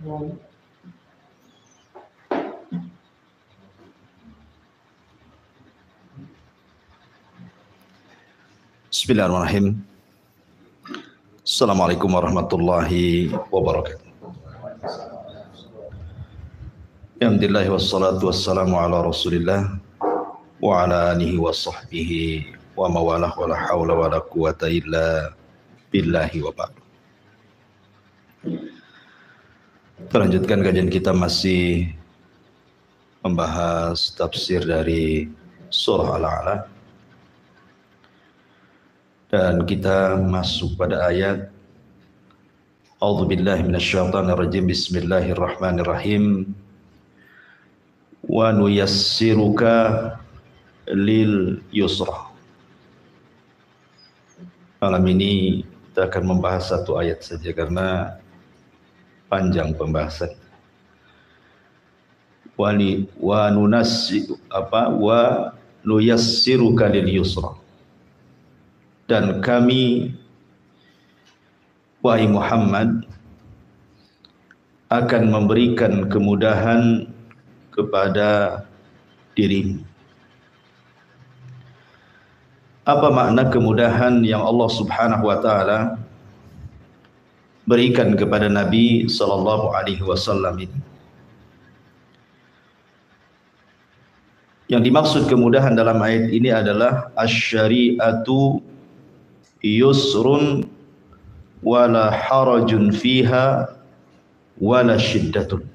Bismillahirrahmanirrahim. Assalamualaikum warahmatullahi wabarakatuh. Alhamdulillah wassalatu wassalamu ala Rasulillah wa ala alihi wa sahbihi wa mawalah wa la hawla wa la quwata illa billahi wa ba'du. Terlanjutkan kajian kita masih membahas tafsir dari surah Al-A'la. Dan kita masuk pada ayat A'udzubillahi minasyaitonirrajim. Bismillahirrahmanirrahim. Wa nuyassiruka lil yusra. Malam ini kita akan membahas satu ayat saja karena panjang pembahasan. Wa nuyassiruka lil yusra. Dan kami, wahai Muhammad, akan memberikan kemudahan kepada dirimu. Apa makna kemudahan yang Allah Subhanahu wa taala berikan kepada Nabi sallallahu alaihi wasallam ini? Yang dimaksud kemudahan dalam ayat ini adalah asy-syari'atu yusrun wala harajun fiha wala syiddatun.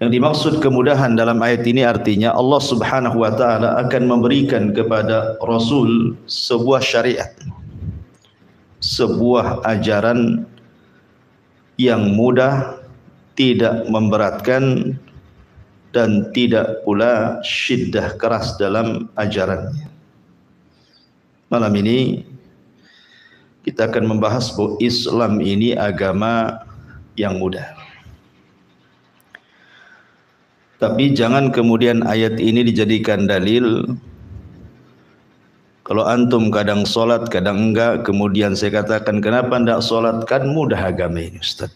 Yang dimaksud kemudahan dalam ayat ini artinya Allah Subhanahu wa taala akan memberikan kepada Rasul sebuah syariat, sebuah ajaran yang mudah, tidak memberatkan dan tidak pula syiddah keras dalam ajarannya. Malam ini kita akan membahas bahwa Islam ini agama yang mudah. Tapi jangan kemudian ayat ini dijadikan dalil. Kalau antum kadang sholat, kadang enggak, kemudian saya katakan kenapa enggak sholat, kan mudah agama ini Ustaz.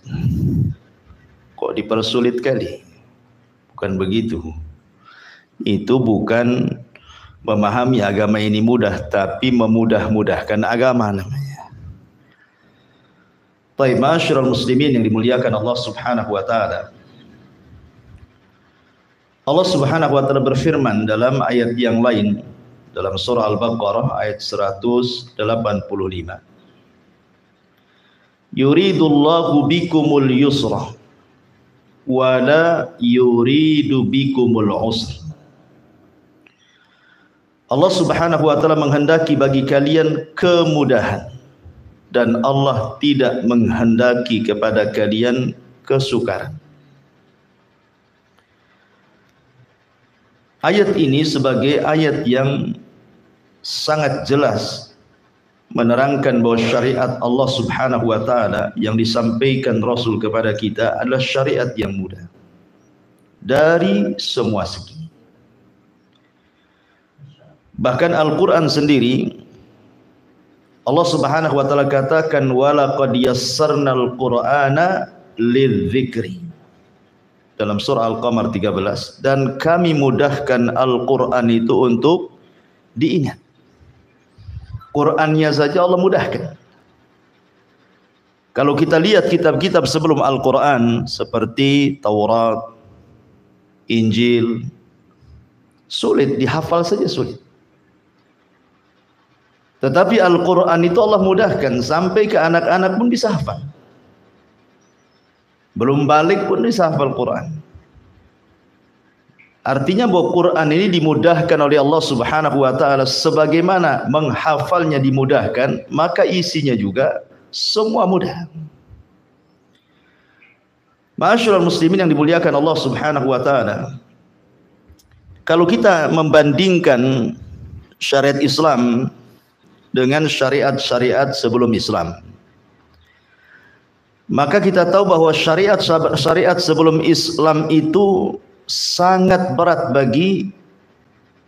Kok dipersulit kali? Bukan begitu. Itu bukan memahami agama ini mudah, tapi memudah-mudahkan agama namanya. Baik, ma'asyiral muslimin yang dimuliakan Allah Subhanahu wa taala. Allah Subhanahu wa taala berfirman dalam ayat yang lain dalam surah Al-Baqarah ayat 185. Yuridullahu bikumul yusra wa la yuridu bikumul usra. Allah Subhanahu wa taala menghendaki bagi kalian kemudahan dan Allah tidak menghendaki kepada kalian kesukaran. Ayat ini sebagai ayat yang sangat jelas menerangkan bahwa syariat Allah Subhanahu wa taala yang disampaikan Rasul kepada kita adalah syariat yang mudah dari semua segi. Bahkan Al-Quran sendiri Allah Subhanahu wa taala katakan walaqad yassarnal Qur'ana lidzikri dalam surah Al-Qamar 13, dan kami mudahkan Al-Quran itu untuk diingat. Qur'annya saja Allah mudahkan. Kalau kita lihat kitab-kitab sebelum Al-Quran seperti Taurat, Injil, sulit dihafal saja, sulit. Tetapi Al-Quran itu Allah mudahkan sampai ke anak-anak pun bisa hafal. Belum balik pun bisa hafal Quran. Artinya bahwa Quran ini dimudahkan oleh Allah Subhanahu wa taala, sebagaimana menghafalnya dimudahkan, maka isinya juga semua mudah. Ma'asyiral muslimin yang dimuliakan Allah Subhanahu wa taala. Kalau kita membandingkan syariat Islam dengan syariat-syariat sebelum Islam, maka kita tahu bahwa syariat sebelum Islam itu sangat berat bagi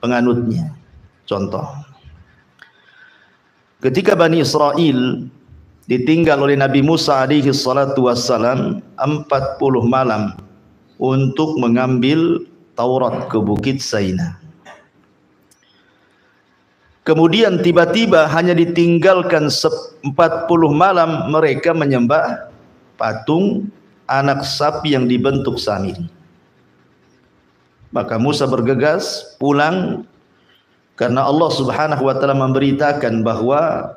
penganutnya. Contoh, ketika Bani Israel ditinggal oleh Nabi Musa alaihi salatu wassalam 40 malam untuk mengambil Taurat ke Bukit Saina. Kemudian tiba-tiba hanya ditinggalkan 40 malam mereka menyembah patung anak sapi yang dibentuk samiri. Maka Musa bergegas pulang karena Allah Subhanahu wa taala memberitakan bahwa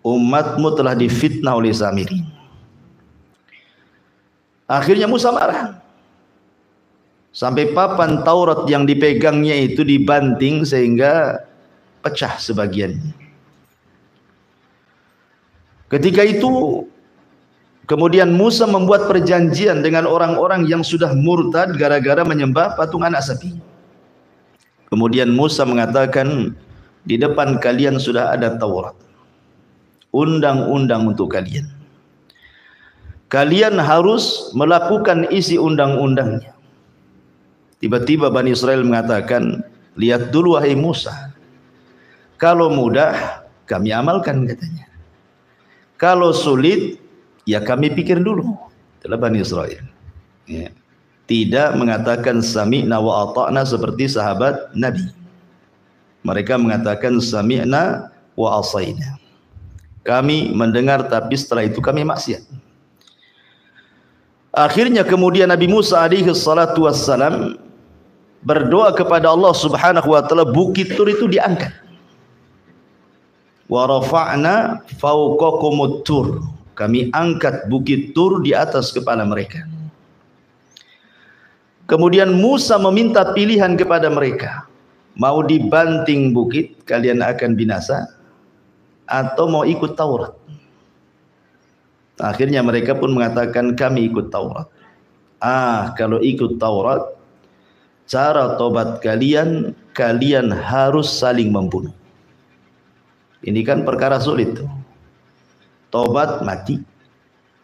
umatmu telah difitnah oleh Samiri. Akhirnya Musa marah. Sampai papan Taurat yang dipegangnya itu dibanting sehingga pecah sebagiannya. Ketika itu kemudian Musa membuat perjanjian dengan orang-orang yang sudah murtad gara-gara menyembah patung anak sapi. Kemudian Musa mengatakan, di depan kalian sudah ada Taurat, undang-undang untuk kalian. Kalian harus melakukan isi undang-undangnya. Tiba-tiba Bani Israel mengatakan, lihat dulu wahai Musa, kalau mudah kami amalkan katanya, kalau sulit ya kami pikir dulu. Itulah Bani Israel, ya. Tidak mengatakan sami'na wa ata'na seperti sahabat Nabi. Mereka mengatakan sami'na wa asaina, kami mendengar tapi setelah itu kami maksiat. Akhirnya kemudian Nabi Musa alaihi salatu wassalam berdoa kepada Allah Subhanahu wa taala, bukit Tur itu diangkat. Wa rafa'na fawqakumut Tur, kami angkat bukit Tur di atas kepala mereka. Kemudian Musa meminta pilihan kepada mereka, mau dibanting bukit kalian akan binasa atau mau ikut Taurat. Akhirnya mereka pun mengatakan kami ikut Taurat. Kalau ikut Taurat, cara tobat kalian, kalian harus saling membunuh. Ini kan perkara sulit tuh. Tobat mati,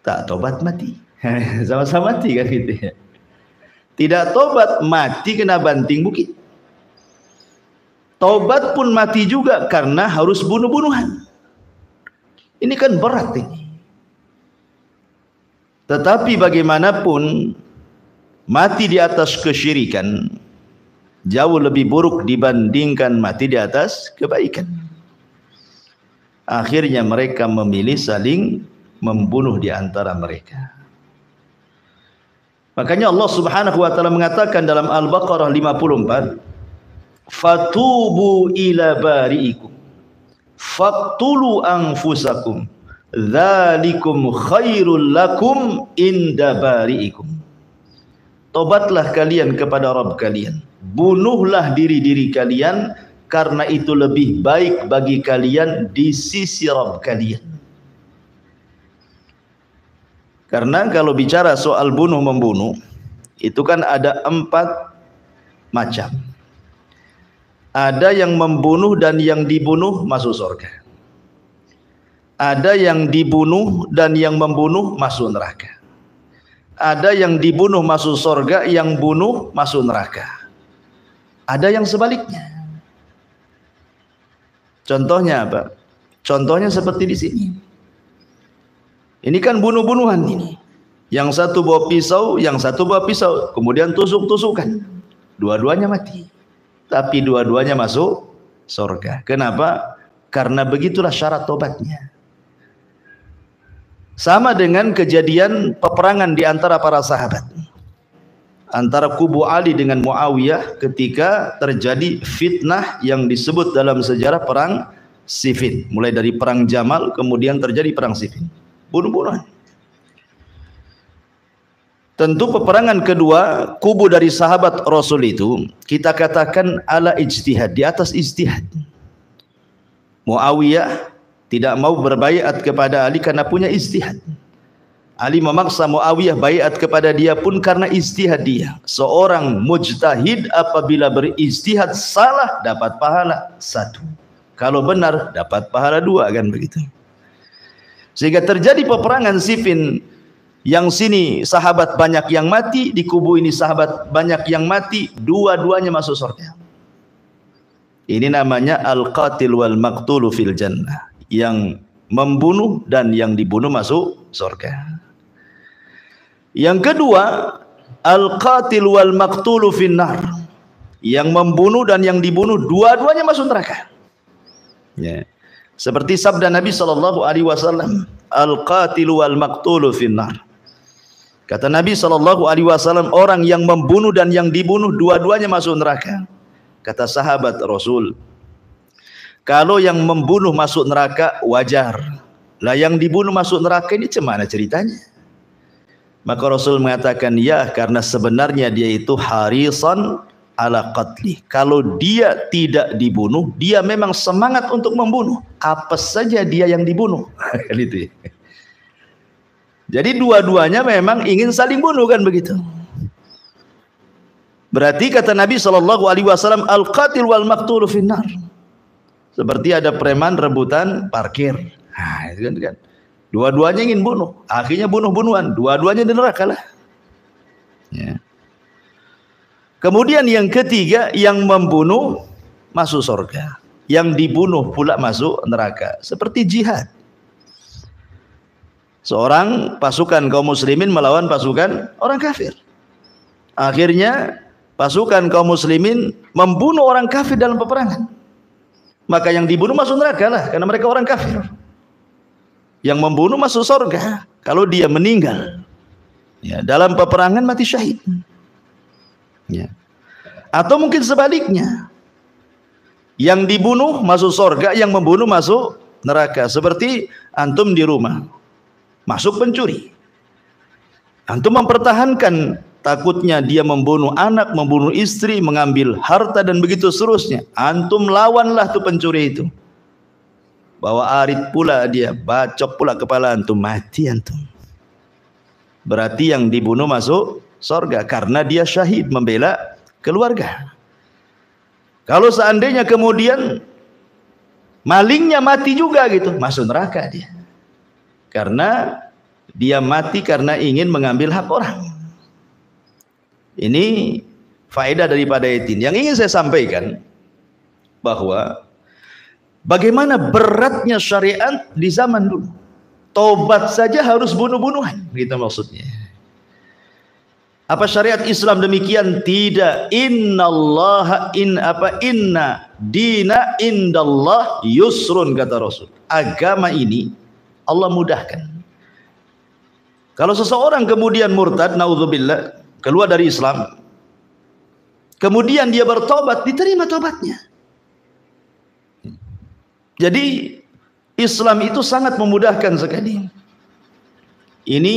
tak tobat mati. Sama-sama mati kan gitu ya. Tidak tobat mati kena banting bukit. Tobat pun mati juga karena harus bunuh-bunuhan. Ini kan berat ini. Tetapi bagaimanapun mati di atas kesyirikan jauh lebih buruk dibandingkan mati di atas kebaikan. Akhirnya mereka memilih saling membunuh di antara mereka. Makanya Allah Subhanahu wa taala mengatakan dalam Al-Baqarah 54, fatubu ila bari'ikum faqtulu anfusakum dzalikum khairul lakum inda bari'ikum. Tobatlah kalian kepada Rabb kalian, bunuhlah diri-diri kalian karena itu lebih baik bagi kalian di sisi Rabb kalian. Karena kalau bicara soal bunuh-membunuh, itu kan ada 4 macam. Ada yang membunuh dan yang dibunuh masuk surga. Ada yang dibunuh dan yang membunuh masuk neraka. Ada yang dibunuh masuk surga, yang bunuh masuk neraka. Ada yang sebaliknya. Contohnya apa? Contohnya seperti di sini. Ini kan bunuh-bunuhan ini. Yang satu bawa pisau, yang satu bawa pisau, kemudian tusuk-tusukan. Dua-duanya mati. Tapi dua-duanya masuk surga. Kenapa? Karena begitulah syarat tobatnya. Sama dengan kejadian peperangan di antara para sahabat. Antara kubu Ali dengan Muawiyah ketika terjadi fitnah yang disebut dalam sejarah perang Siffin. Mulai dari perang Jamal kemudian terjadi perang Siffin. Bunuh-bunuhan. Tentu peperangan kedua kubu dari sahabat Rasul itu kita katakan ala ijtihad, di atas ijtihad. Muawiyah tidak mau berbaiat kepada Ali karena punya ijtihad. Ali memaksa Muawiyah baiat kepada dia pun karena ijtihad dia. Seorang mujtahid apabila berijtihad salah dapat pahala 1. Kalau benar dapat pahala 2, kan begitu. Sehingga terjadi peperangan Siffin, yang sini sahabat banyak yang mati, di kubu ini sahabat banyak yang mati, dua-duanya masuk surga. Ini namanya al-qatil wal maqtulu fil jannah. Yang membunuh dan yang dibunuh masuk surga. Yang kedua, al-qatil wal maqtulu finnar. Yang membunuh dan yang dibunuh dua-duanya masuk neraka. Ya. Seperti sabda Nabi sallallahu alaihi wasallam, al-qatilu wal maqtulu finnar. Kata Nabi sallallahu alaihi wasallam, orang yang membunuh dan yang dibunuh dua-duanya masuk neraka. Kata sahabat Rasul, kalau yang membunuh masuk neraka wajar. Lah yang dibunuh masuk neraka ini gimana ceritanya? Maka Rasul mengatakan, ya, karena sebenarnya dia itu harisan ala qatli. Kalau dia tidak dibunuh, dia memang semangat untuk membunuh. Apes saja dia yang dibunuh. Gitu. Jadi dua-duanya memang ingin saling bunuh, kan begitu. Berarti kata Nabi SAW, al-qatil wal maqtul finnar. Seperti ada preman rebutan parkir. Nah, itu kan. Dua-duanya ingin bunuh. Akhirnya bunuh-bunuhan. Dua-duanya di neraka lah. Ya. Kemudian yang ketiga, yang membunuh masuk surga, yang dibunuh pula masuk neraka. Seperti jihad. Seorang pasukan kaum muslimin melawan pasukan orang kafir. Akhirnya pasukan kaum muslimin membunuh orang kafir dalam peperangan. Maka yang dibunuh masuk neraka lah, karena mereka orang kafir. Yang membunuh masuk surga kalau dia meninggal. Ya, dalam peperangan mati syahid. Ya. Atau mungkin sebaliknya, yang dibunuh masuk surga, yang membunuh masuk neraka. Seperti antum di rumah, masuk pencuri, antum mempertahankan, takutnya dia membunuh anak, membunuh istri, mengambil harta dan begitu seterusnya. Antum lawanlah tuh pencuri itu, bawa arit pula dia, bacok pula kepala antum, mati antum. Berarti yang dibunuh masuk surga karena dia syahid membela keluarga. Kalau seandainya kemudian malingnya mati juga gitu, masuk neraka dia. Karena dia mati karena ingin mengambil hak orang. Ini faedah daripada ayat ini. Yang ingin saya sampaikan bahwa bagaimana beratnya syariat di zaman dulu. Tobat saja harus bunuh-bunuhan, gitu maksudnya. Apa syariat Islam demikian? Tidak. Inna dina indallah yusrun, kata Rasul. Agama ini Allah mudahkan. Kalau seseorang kemudian murtad, naudzubillah, keluar dari Islam, kemudian dia bertobat, diterima tobatnya. Jadi Islam itu sangat memudahkan sekali. Ini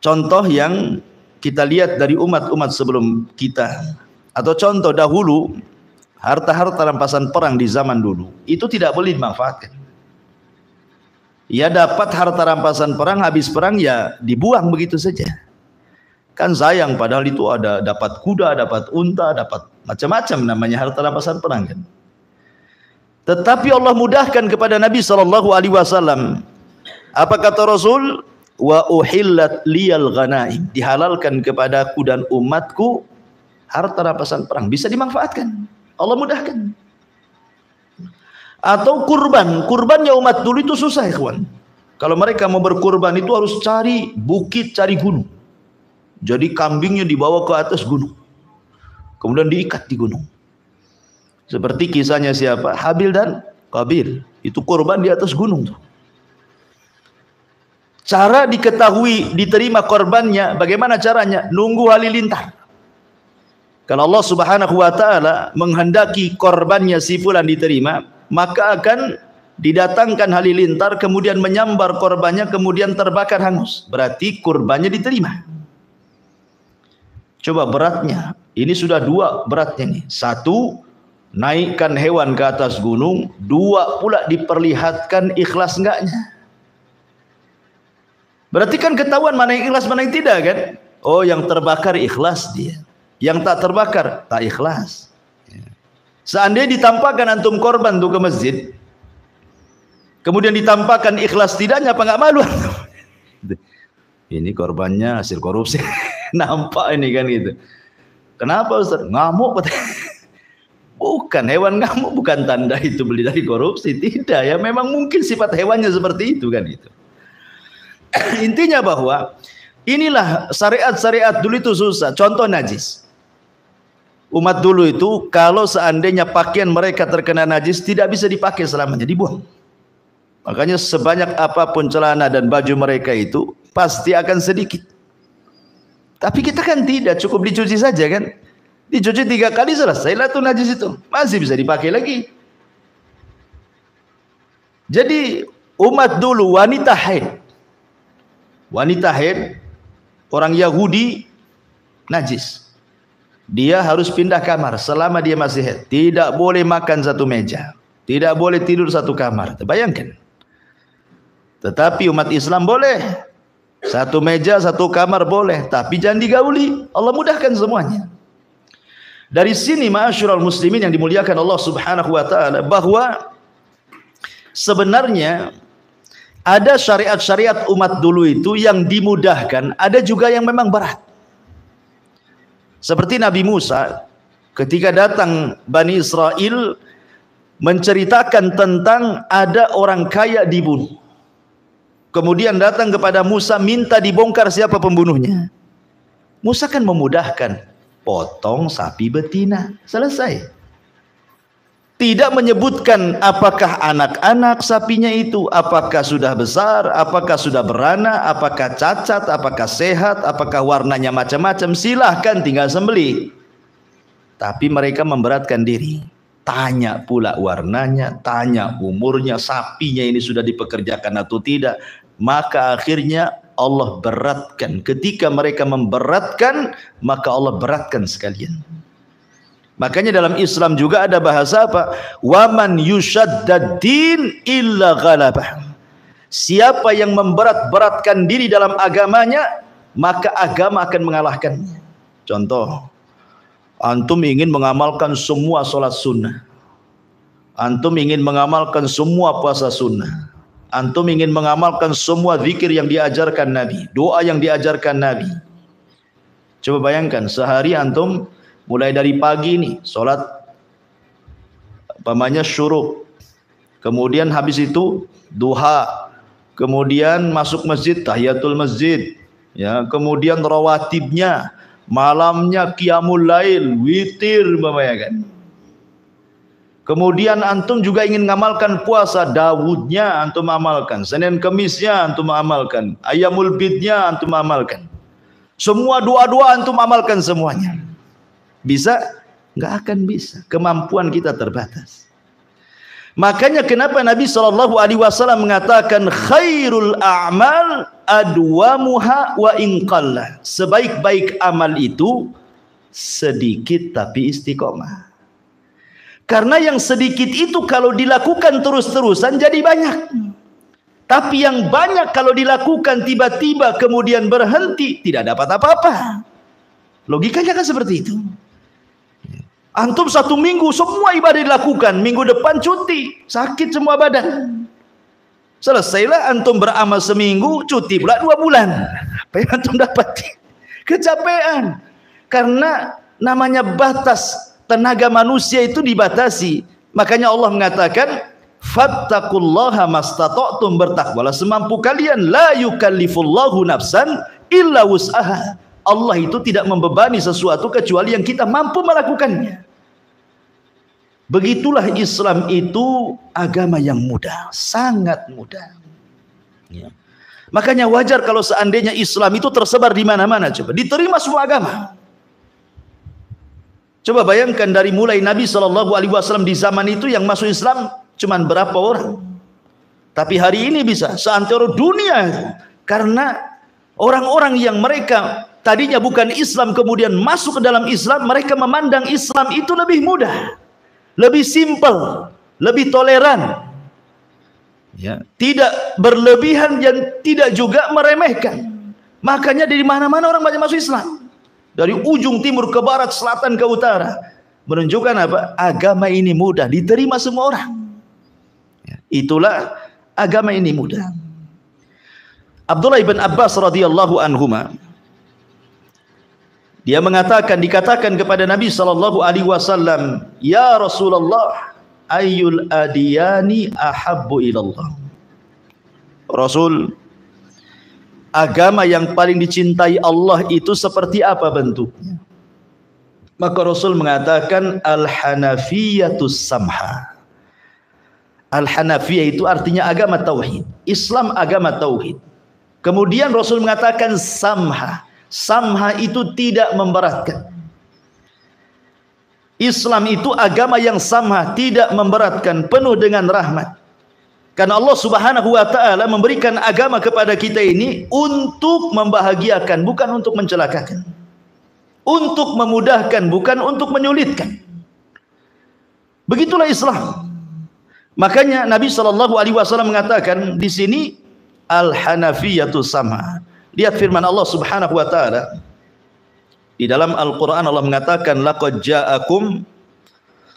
contoh yang kita lihat dari umat-umat sebelum kita, atau contoh dahulu, harta-harta rampasan perang di zaman dulu itu tidak boleh dimanfaatkan. Ya, dapat harta rampasan perang, habis perang ya dibuang begitu saja. Kan sayang, padahal itu ada dapat kuda, dapat unta, dapat macam-macam namanya harta rampasan perang kan. Tetapi Allah mudahkan kepada Nabi SAW. Apa kata Rasul? Wa uhillat liyal ghanaim, dihalalkan kepadaku dan umatku harta rampasan perang, bisa dimanfaatkan. Allah mudahkan. Atau kurbannya umat dulu itu susah, ikhwan. Kalau mereka mau berkurban itu harus cari bukit, cari gunung. Jadi kambingnya dibawa ke atas gunung, kemudian diikat di gunung. Seperti kisahnya siapa? Habil dan Qabil. Itu kurban di atas gunung tuh. Cara diketahui diterima korbannya, bagaimana caranya? Nunggu halilintar. Kalau Allah Subhanahu wa taala menghendaki korbannya si fulan diterima, maka akan didatangkan halilintar, kemudian menyambar korbannya, kemudian terbakar hangus. Berarti korbannya diterima. Coba beratnya. Ini sudah dua beratnya nih. Satu, naikkan hewan ke atas gunung. Dua pula diperlihatkan ikhlas enggaknya. Berarti kan ketahuan mana yang ikhlas, mana yang tidak kan? Oh, yang terbakar ikhlas dia, yang tak terbakar tak ikhlas. Seandainya ditampakkan antum korban tuh ke masjid, kemudian ditampakkan ikhlas tidaknya, apa nggak malu? Ini korbannya hasil korupsi. Nampak ini kan gitu. Kenapa Ustaz? Ngamuk. Bukan, hewan ngamuk bukan tanda itu beli dari korupsi, tidak ya, memang mungkin sifat hewannya seperti itu kan itu. Intinya bahwa inilah syariat-syariat dulu itu susah. Contoh najis. Umat dulu itu kalau seandainya pakaian mereka terkena najis tidak bisa dipakai selamanya, dibuang. Makanya sebanyak apapun celana dan baju mereka itu pasti akan sedikit. Tapi kita kan tidak, cukup dicuci saja kan. Dicuci 3 kali selesailah tuh najis itu, masih bisa dipakai lagi. Jadi umat dulu wanita haid, orang Yahudi najis, dia harus pindah kamar selama dia masih haid. Tidak boleh makan satu meja, tidak boleh tidur satu kamar. Bayangkan. Tetapi umat Islam boleh, satu meja satu kamar boleh, tapi jangan digauli. Allah mudahkan semuanya. Dari sini ma'asyiral muslimin yang dimuliakan Allah Subhanahu wa taala, bahwa sebenarnya ada syariat-syariat umat dulu itu yang dimudahkan, ada juga yang memang berat. Seperti Nabi Musa ketika datang Bani Israel menceritakan tentang ada orang kaya dibunuh. Kemudian datang kepada Musa minta dibongkar siapa pembunuhnya. Musa kan memudahkan, potong sapi betina, selesai. Tidak menyebutkan apakah anak-anak sapinya itu, apakah sudah besar, apakah sudah beranak, apakah cacat, apakah sehat, apakah warnanya macam-macam, silahkan tinggal sembelih. Tapi mereka memberatkan diri, tanya pula warnanya, tanya umurnya, sapinya ini sudah dipekerjakan atau tidak. Maka akhirnya Allah beratkan. Ketika mereka memberatkan, maka Allah beratkan sekalian. Makanya dalam Islam juga ada bahasa apa? Waman yushaddad din illa ghalabah. Siapa yang memberat-beratkan diri dalam agamanya, maka agama akan mengalahkannya. Contoh, antum ingin mengamalkan semua sholat sunnah, antum ingin mengamalkan semua puasa sunnah, antum ingin mengamalkan semua zikir yang diajarkan Nabi, doa yang diajarkan Nabi. Coba bayangkan, sehari antum mulai dari pagi nih, sholat umpamanya syuruk, kemudian habis itu duha, kemudian masuk masjid, tahiyatul masjid, ya, kemudian rawatibnya, malamnya qiyamul lail, witir, umpamanya kan. Kemudian antum juga ingin mengamalkan puasa, Dawudnya antum amalkan, Senin Kemisnya antum amalkan, Ayyamul Bidnya antum amalkan, semua doa-doa antum amalkan semuanya. Bisa? Nggak akan bisa. Kemampuan kita terbatas. Makanya kenapa Nabi SAW mengatakan khairul a'mal adwamuha wa inqallah. Sebaik-baik amal itu sedikit tapi istiqomah. Karena yang sedikit itu kalau dilakukan terus-terusan jadi banyak. Tapi yang banyak kalau dilakukan tiba-tiba kemudian berhenti, tidak dapat apa-apa. Logikanya kan seperti itu. Antum 1 minggu semua ibadah dilakukan, minggu depan cuti, sakit semua badan. Selesailah antum beramal seminggu, cuti pula 2 bulan. Apa yang antum dapat? Kecapean. Karena namanya batas tenaga manusia itu dibatasi. Makanya Allah mengatakan fattaqullaha mastata'tum, bertakwalah semampu kalian, la yukallifullahu nafsan illa wus'aha. Allah itu tidak membebani sesuatu kecuali yang kita mampu melakukannya. Begitulah Islam itu agama yang mudah, sangat mudah. Ya. Makanya wajar kalau seandainya Islam itu tersebar di mana-mana, coba diterima semua agama. Coba bayangkan dari mulai Nabi SAW di zaman itu yang masuk Islam cuman berapa orang. Tapi hari ini bisa seantero dunia. Karena orang-orang yang mereka tadinya bukan Islam kemudian masuk ke dalam Islam, mereka memandang Islam itu lebih mudah, lebih simpel, lebih toleran. Ya, tidak berlebihan dan tidak juga meremehkan. Makanya dari mana-mana orang banyak masuk Islam. Dari ujung timur ke barat, selatan ke utara, menunjukkan apa? Agama ini mudah, diterima semua orang. Ya, itulah agama ini mudah. Abdullah ibn Abbas radhiyallahu anhuma Dia dikatakan kepada Nabi sallallahu alaihi wasallam, "Ya Rasulullah, ayyul adiyani ahabbu ilallah?" Rasul, agama yang paling dicintai Allah itu seperti apa bentuknya? Maka Rasul mengatakan, al-hanafiyatus samha. Al-hanafiyah itu artinya agama tauhid. Islam agama tauhid. Kemudian Rasul mengatakan samha. Samha itu tidak memberatkan. Islam itu agama yang samha, tidak memberatkan, penuh dengan rahmat. Karena Allah Subhanahu wa taala memberikan agama kepada kita ini untuk membahagiakan, bukan untuk mencelakakan. Untuk memudahkan, bukan untuk menyulitkan. Begitulah Islam. Makanya Nabi sallallahu alaihi wasallam mengatakan di sini al-hanafiyatu samha. Lihat firman Allah Subhanahu wa taala di dalam Al-Qur'an. Allah mengatakan, laqad ja'akum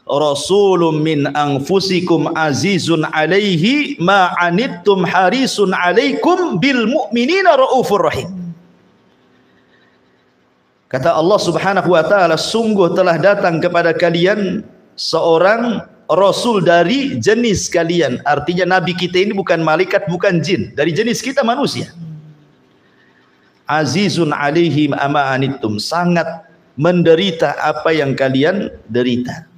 rasulun min anfusikum azizun alaihi ma anittum harisun alaikum bil mu'minina raufur rahim. Kata Allah Subhanahu wa taala, sungguh telah datang kepada kalian seorang rasul dari jenis kalian. Artinya nabi kita ini bukan malaikat, bukan jin, dari jenis kita manusia. Azizun alaihim ama anittum, sangat menderita apa yang kalian derita.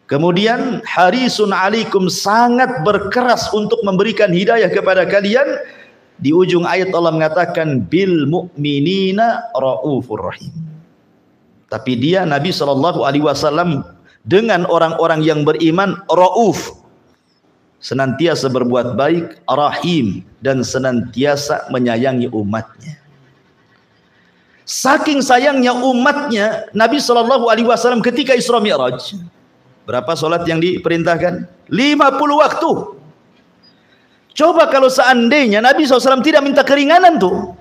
Kemudian harisun alaikum, sangat berkeras untuk memberikan hidayah kepada kalian. Di ujung ayat Allah mengatakan bil mu'minina raufur rahim. Tapi dia Nabi sallallahu alaihi wasallam dengan orang-orang yang beriman rauf, senantiasa berbuat baik, rahim, dan senantiasa menyayangi umatnya. Saking sayangnya umatnya, Nabi sallallahu alaihi wasallam ketika Isra Mi'raj, berapa solat yang diperintahkan? 50 waktu. Coba kalau seandainya Nabi SAW tidak minta keringanan tuh,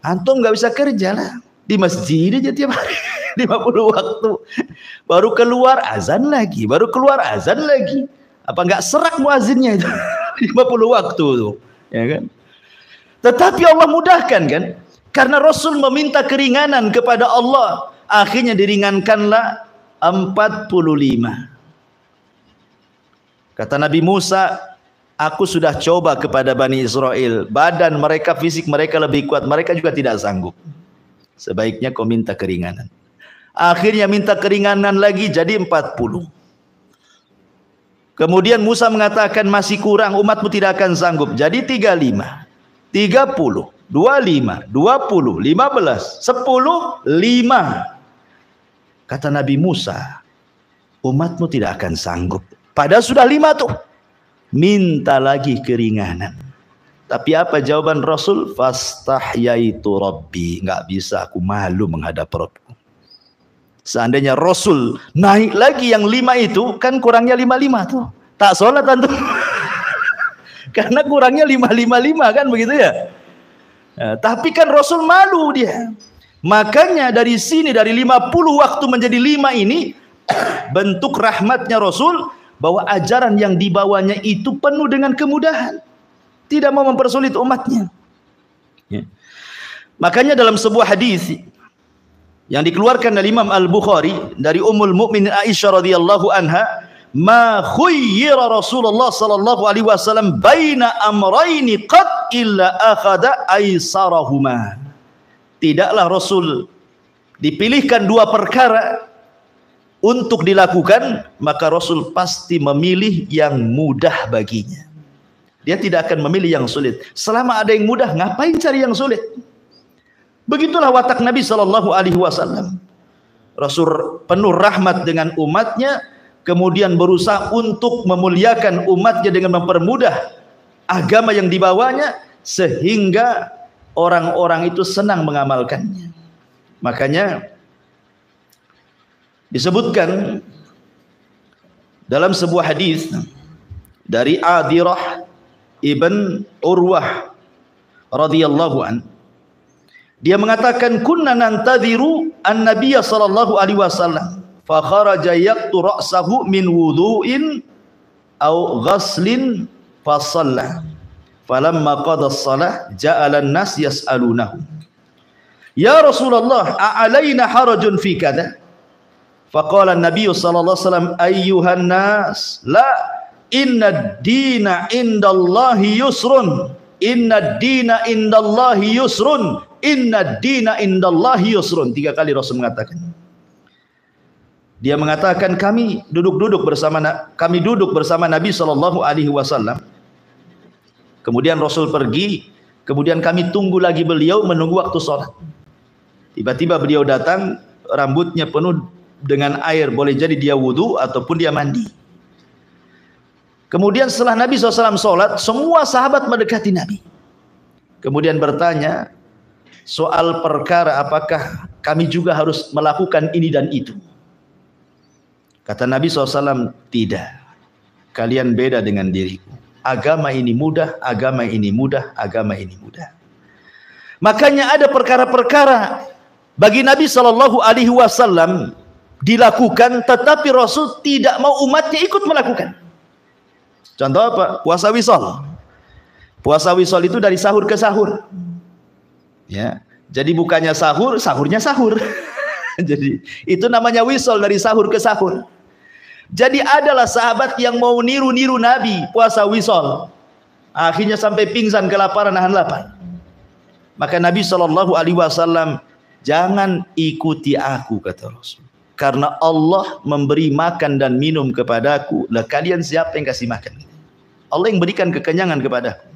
antum nggak bisa kerja lah di masjid aja tiap hari 50 waktu. Baru keluar azan lagi, baru keluar azan lagi. Apa nggak serak muazinnya itu? 50 waktu tuh, ya kan? Tetapi Allah mudahkan kan? Karena Rasul meminta keringanan kepada Allah, akhirnya diringankanlah 45. Kata Nabi Musa, aku sudah coba kepada Bani Israel, badan mereka, fisik mereka lebih kuat, mereka juga tidak sanggup. Sebaiknya kau minta keringanan. Akhirnya minta keringanan lagi jadi 40. Kemudian Musa mengatakan masih kurang, umatmu tidak akan sanggup, jadi 35, 30, 25, 20, 15, 10, 5. Kata Nabi Musa, umatmu tidak akan sanggup. Padahal sudah 5 tuh. Minta lagi keringanan. Tapi apa jawaban Rasul? Fastahyaitu Rabbi. Nggak bisa, aku malu menghadap Rabbku. Seandainya Rasul naik lagi yang 5 itu, kan kurangnya 55 tuh. Tak sholat antum. Karena kurangnya 555 kan begitu ya. Nah, tapi kan Rasul malu dia. Makanya dari sini, dari 50 waktu menjadi 5 ini, bentuk rahmatnya Rasul, bahwa ajaran yang dibawanya itu penuh dengan kemudahan, tidak mau mempersulit umatnya. Ya. Makanya dalam sebuah hadis yang dikeluarkan oleh Imam Al-Bukhari dari Ummul Mukminin Aisyah radhiyallahu anha, ma khuyyira Rasulullah sallallahu alaihi wasallam baina amrayni qad illa akhadha aisarahuma. Tidaklah Rasul dipilihkan 2 perkara untuk dilakukan, maka Rasul pasti memilih yang mudah baginya. Dia tidak akan memilih yang sulit. Selama ada yang mudah, ngapain cari yang sulit? Begitulah watak Nabi sallallahu alaihi wasallam. Rasul penuh rahmat dengan umatnya, kemudian berusaha untuk memuliakan umatnya dengan mempermudah agama yang dibawanya, sehingga orang-orang itu senang mengamalkannya. Makanya disebutkan dalam sebuah hadis dari Adirah ibn Urwah radhiyallahu an, dia mengatakan kunna nantadhiru an-nabiy sallallahu alaihi wasallam fa kharaja yaqtu ra'sahu min wudu'in aw ghaslin fa shalla falamma qada as-shalah ja'ala an-nas yas'alunahu. "Ya Rasulullah, a'alaina harajun fi kada?" Faqala an-nabiy sallallahu alaihi wasallam, "Ayyuhan nas, la, inna ad-dina indallahi yusrun. Inna ad-dina indallahi yusrun. Inna ad-dina indallahi yusrun." 3 kali Rasul mengatakan. Dia mengatakan kami duduk bersama Nabi sallallahu alaihi wasallam. Kemudian Rasul pergi, kemudian kami tunggu lagi beliau menunggu waktu sholat. Tiba-tiba beliau datang, rambutnya penuh dengan air, boleh jadi dia wudu ataupun dia mandi. Kemudian setelah Nabi SAW sholat, semua sahabat mendekati Nabi. Kemudian bertanya soal perkara apakah kami juga harus melakukan ini dan itu. Kata Nabi SAW, tidak. Kalian beda dengan diriku. Agama ini mudah, agama ini mudah, agama ini mudah. Makanya ada perkara-perkara bagi Nabi SAW dilakukan, tetapi Rasul tidak mau umatnya ikut melakukan. Contoh apa? Puasa wisol. Puasa wisol itu dari sahur ke sahur. Ya, jadi bukannya sahur, sahurnya sahur. Jadi itu namanya wisol, dari sahur ke sahur. Jadi adalah sahabat yang mau niru-niru Nabi puasa wisol, akhirnya sampai pingsan kelaparan, nahan lapar. Maka Nabi SAW, jangan ikuti aku, kata Rasul, karena Allah memberi makan dan minum kepadaku. Lah kalian siapa yang kasih makan? Allah yang berikan kekenyangan kepadaku.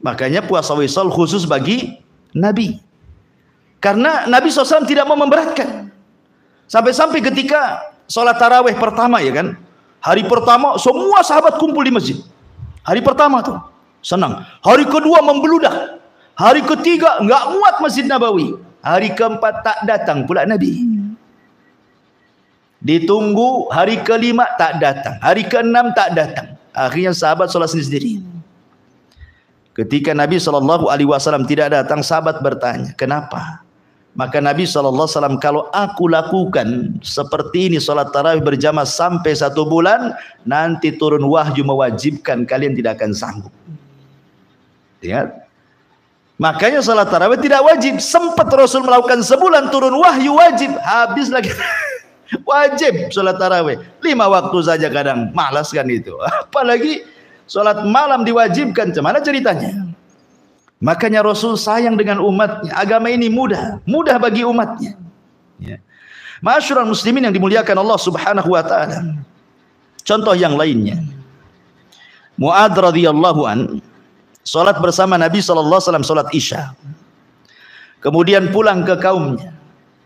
Makanya puasa wisol khusus bagi Nabi, karena Nabi SAW tidak mau memberatkan. Sampai-sampai ketika sholat tarawih pertama, ya kan, hari pertama semua sahabat kumpul di masjid. Hari pertama tuh senang. Hari kedua membeludak. Hari ketiga nggak muat Masjid Nabawi. Hari keempat tak datang pula Nabi. Ditunggu hari kelima tak datang. Hari keenam tak datang. Akhirnya sahabat sholat sendiri. Ketika Nabi SAW tidak datang, sahabat bertanya, kenapa? Maka Nabi SAW, kalau aku lakukan seperti ini, sholat tarawih berjamaah sampai 1 bulan, nanti turun wahyu mewajibkan, kalian tidak akan sanggup. Lihat. Makanya sholat tarawih tidak wajib. Sempat Rasul melakukan sebulan, turun wahyu wajib, habis lagi. Wajib sholat tarawih 5 waktu saja, kadang malas kan itu, apalagi sholat malam diwajibkan. Gimana ceritanya? Makanya Rasul sayang dengan umatnya. Agama ini mudah bagi umatnya. Ya. Ma'asyiral muslimin yang dimuliakan Allah Subhanahu wa taala. Contoh yang lainnya, Mu'adz radhiyallahu an salat bersama Nabi sallallahu alaihi wasallam, salat Isya. Kemudian pulang ke kaumnya.